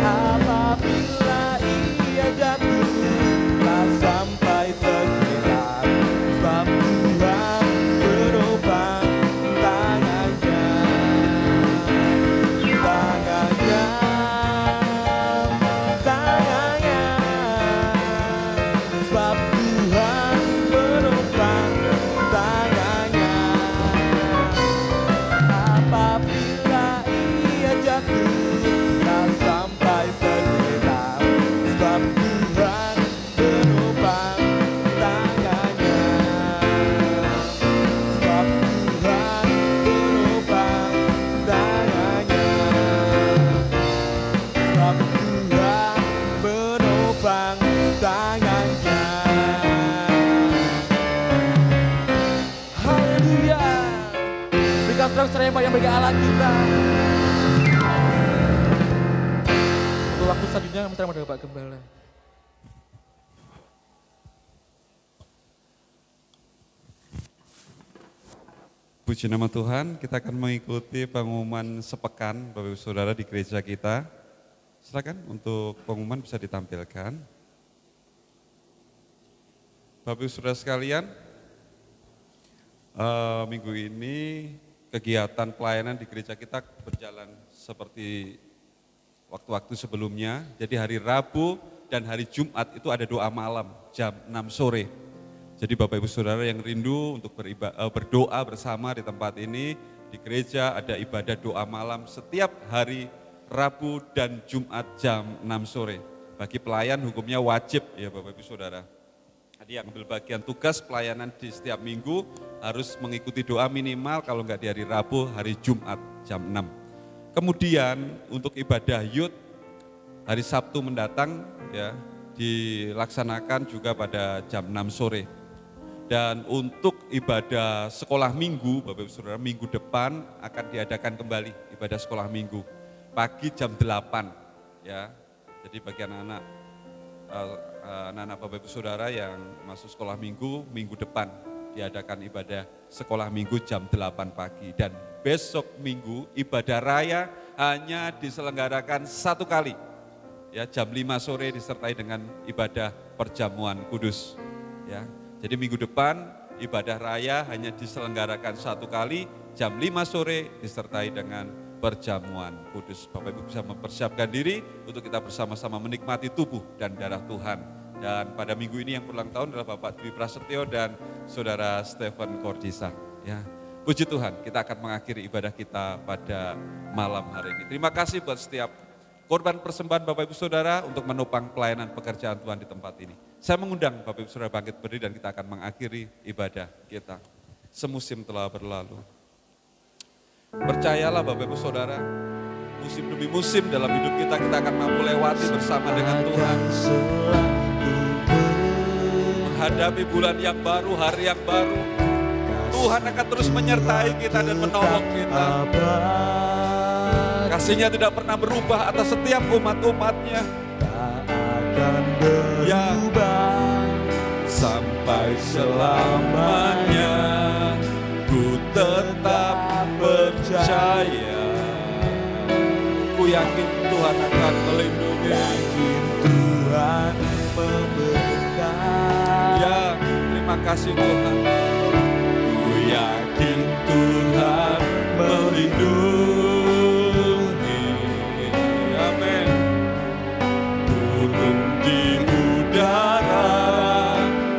Apabila ia jatuh tak sampai tergeletak, sebab Tuhan menopang tangannya. Tangannya, tangannya, sebab Tuhan menopang tangannya. Apabila ia jatuh tak sampai tergeletak, sebab Tuhan menopang tangannya. Sebab Tuhan menopang tangannya. Sebab Tuhan menopang tangannya. Haleluya. Berikan saudara yang bagi Allah kita. Untuk waktu selanjutnya kami serahkan kepada Bapak Gembala. Puji nama Tuhan, kita akan mengikuti pengumuman sepekan Bapak Ibu Saudara di gereja kita. Silakan untuk pengumuman bisa ditampilkan. Bapak Ibu Saudara sekalian, minggu ini kegiatan pelayanan di gereja kita berjalan seperti waktu-waktu sebelumnya. Jadi hari Rabu dan hari Jumat itu ada doa malam jam 6 sore. Jadi Bapak Ibu Saudara yang rindu untuk berdoa bersama di tempat ini, di gereja ada ibadah doa malam setiap hari Rabu dan Jumat jam 6 sore. Bagi pelayan hukumnya wajib ya Bapak Ibu Saudara. Jadi yang ambil bagian tugas pelayanan di setiap minggu harus mengikuti doa minimal kalau enggak di hari Rabu, hari Jumat jam 6. Kemudian untuk ibadah youth hari Sabtu mendatang ya dilaksanakan juga pada jam 6 sore. Dan untuk ibadah sekolah minggu, Bapak Ibu Saudara, minggu depan akan diadakan kembali ibadah sekolah minggu. Pagi jam 8 ya. Jadi bagi anak-anak Bapak Ibu Saudara yang masuk sekolah minggu, minggu depan diadakan ibadah sekolah minggu jam 8 pagi. Dan besok minggu ibadah raya hanya diselenggarakan satu kali ya jam 5 sore disertai dengan ibadah perjamuan kudus. Ya, jadi minggu depan ibadah raya hanya diselenggarakan 1 kali jam 5 sore disertai dengan perjamuan kudus. Bapak Ibu bisa mempersiapkan diri untuk kita bersama-sama menikmati tubuh dan darah Tuhan. Dan pada minggu ini yang berulang tahun adalah Bapak Dwi Prasetyo dan Saudara Stephen Kordisa. Ya, puji Tuhan, kita akan mengakhiri ibadah kita pada malam hari ini. Terima kasih buat setiap korban persembahan Bapak Ibu Saudara untuk menopang pelayanan pekerjaan Tuhan di tempat ini. Saya mengundang Bapak Ibu Saudara bangkit berdiri dan kita akan mengakhiri ibadah kita. Semusim telah berlalu. Percayalah Bapak Ibu Saudara, musim demi musim dalam hidup kita akan mampu lewati bersama dengan Tuhan. Menghadapi bulan yang baru, hari yang baru, Tuhan akan terus menyertai kita dan menolong kita. Kasih-Nya tidak pernah berubah atas setiap umat-umatnya. Ya, sampai selamanya ku tetap percaya. Ku yakin Tuhan akan melindungi. Yakin Tuhan memberkati. Ya, terima kasih Tuhan. Ku yakin Tuhan melindungi. Amin. Gunung di udara,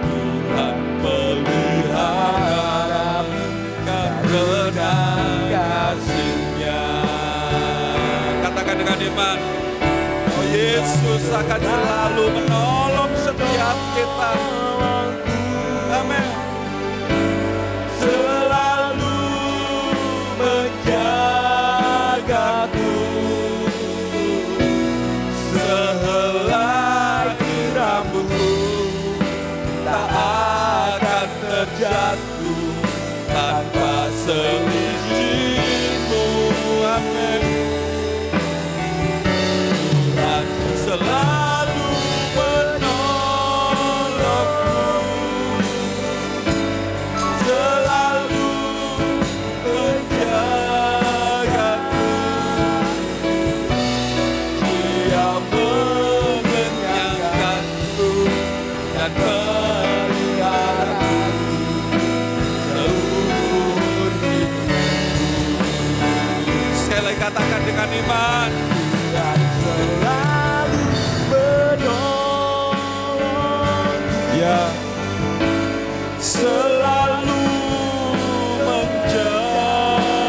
Tuhan pelihara karena kasih-Nya. Katakan dengan iman, oh Yesus akan selalu menolong setiap kita. Amin. Selalu menjagaku, sehelai rambutku tak akan terjatuh tanpa seizin-Mu. Amin. Tuhan selalu menolongku, selalu menjagaku. Dia mengenyangkanku dan peliharaku seumur hidupku. Sekali lagi katakan dengan iman. Dan selalu menolong. Ya, selalu menjagaku,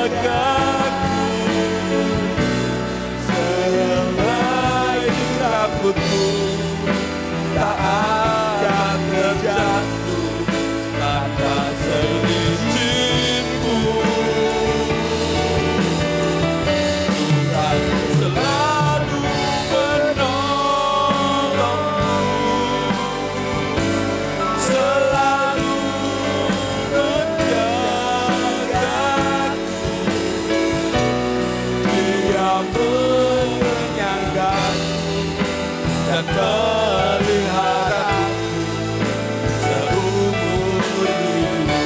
sehelai rambutku tak akan terjatuh tanpa seizin-Mu. Tuhan selalu menolongku, selalu menjagaku. Dia mengenyangkanku dan peliharaku seumur hidupku.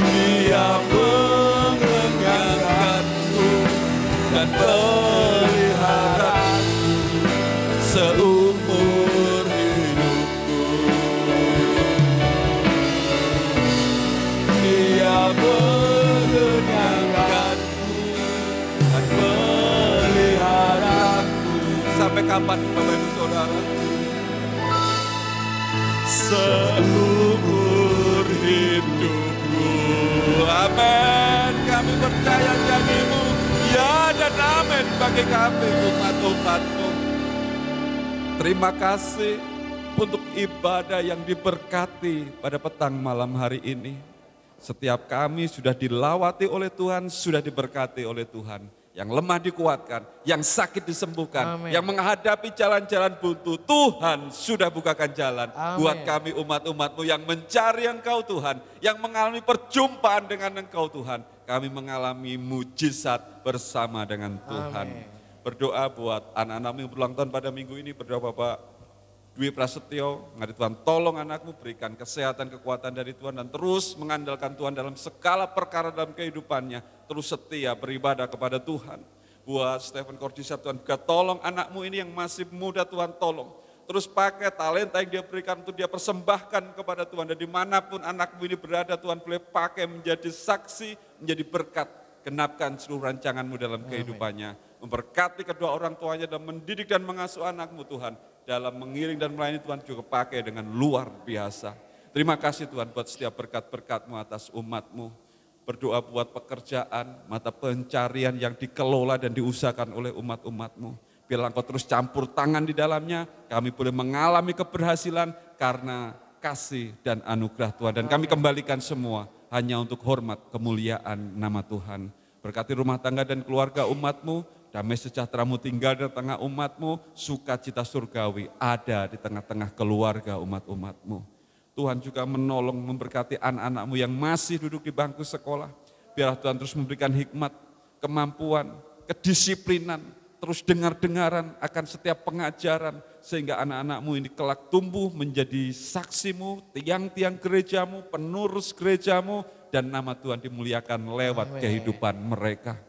Dia mengenyangkanku dan peliharaku seumur hidupku. Dia mengenyangkanku dan peliharaku. Sampai kapan Bapak Ibu Saudara? Seumur hidupku. Amin. Kami percaya janji-Mu, ya dan amin bagi kami umat-umat-Mu. Terima kasih untuk ibadah yang diberkati pada petang malam hari ini. Setiap kami sudah dilawati oleh Tuhan, sudah diberkati oleh Tuhan. Yang lemah dikuatkan, yang sakit disembuhkan, Amin. yang menghadapi jalan-jalan buntu, Tuhan sudah bukakan jalan. Amin. Buat kami umat-umat-Mu yang mencari Engkau Tuhan, yang mengalami perjumpaan dengan Engkau Tuhan. Kami mengalami mujizat bersama dengan Tuhan. Amin. Berdoa buat anak-anak yang berulang tahun pada minggu ini, berdoa Bapak Dwi Prasetyo, ngari Tuhan tolong anakmu, berikan kesehatan, kekuatan dari Tuhan dan terus mengandalkan Tuhan dalam segala perkara dalam kehidupannya. Terus setia beribadah kepada Tuhan. Buat Stephen Cordisa Tuhan juga tolong anakmu ini yang masih muda Tuhan tolong. Terus pakai talenta yang dia berikan untuk dia persembahkan kepada Tuhan. Dan dimanapun anakmu ini berada Tuhan boleh pakai menjadi saksi, menjadi berkat. Genapkan seluruh rancanganmu dalam kehidupannya. Memberkati kedua orang tuanya dan mendidik dan mengasuh anakmu Tuhan. Dalam mengiring dan melayani Tuhan juga pakai dengan luar biasa. Terima kasih Tuhan buat setiap berkat-berkat-Mu atas umat-Mu. Berdoa buat pekerjaan, mata pencarian yang dikelola dan diusahakan oleh umat-umat-Mu. Biarlah Engkau terus campur tangan di dalamnya, kami boleh mengalami keberhasilan karena kasih dan anugerah Tuhan. Dan kami kembalikan semua hanya untuk hormat kemuliaan nama Tuhan. Berkati rumah tangga dan keluarga umat-Mu, damai sejahtera-Mu tinggal di tengah umat-Mu, sukacita surgawi ada di tengah-tengah keluarga umat-umat-Mu. Tuhan juga menolong memberkati anak-anak-Mu yang masih duduk di bangku sekolah. Biarlah Tuhan terus memberikan hikmat, kemampuan, kedisiplinan, terus dengar-dengaran akan setiap pengajaran. Sehingga anak-anak-Mu ini kelak tumbuh menjadi saksi-Mu, tiang-tiang gereja-Mu, penerus gereja-Mu, dan nama Tuhan dimuliakan lewat kehidupan mereka.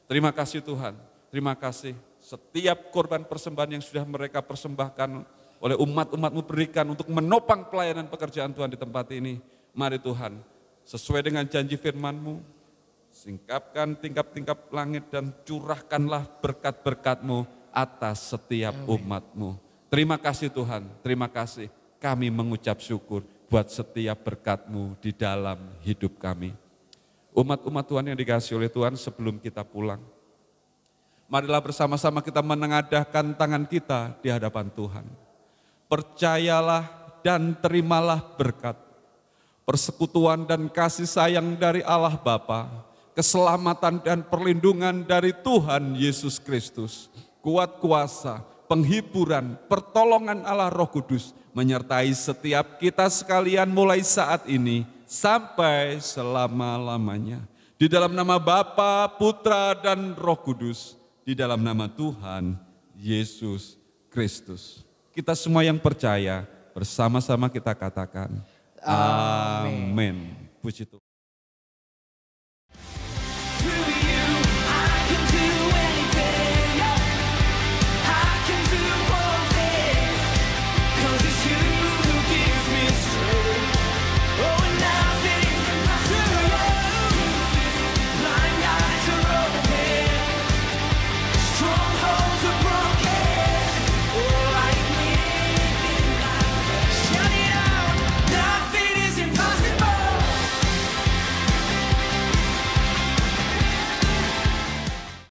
Terima kasih Tuhan, terima kasih setiap korban persembahan yang sudah mereka persembahkan oleh umat-umat-Mu berikan untuk menopang pelayanan pekerjaan Tuhan di tempat ini. Mari Tuhan, sesuai dengan janji firman-Mu, singkapkan tingkap-tingkap langit dan curahkanlah berkat-berkat-Mu atas setiap umat-Mu. Terima kasih Tuhan, terima kasih. Kami mengucap syukur buat setiap berkat-Mu di dalam hidup kami. Umat-umat Tuhan yang dikasihi oleh Tuhan, sebelum kita pulang, marilah bersama-sama kita menengadahkan tangan kita di hadapan Tuhan. Percayalah dan terimalah berkat, persekutuan dan kasih sayang dari Allah Bapa, keselamatan dan perlindungan dari Tuhan Yesus Kristus, kuat kuasa, penghiburan, pertolongan Allah Roh Kudus, menyertai setiap kita sekalian mulai saat ini sampai selama-lamanya. Di dalam nama Bapa, Putra, dan Roh Kudus, di dalam nama Tuhan Yesus Kristus. Kita semua yang percaya, bersama-sama kita katakan, Amin. Puji Tuhan.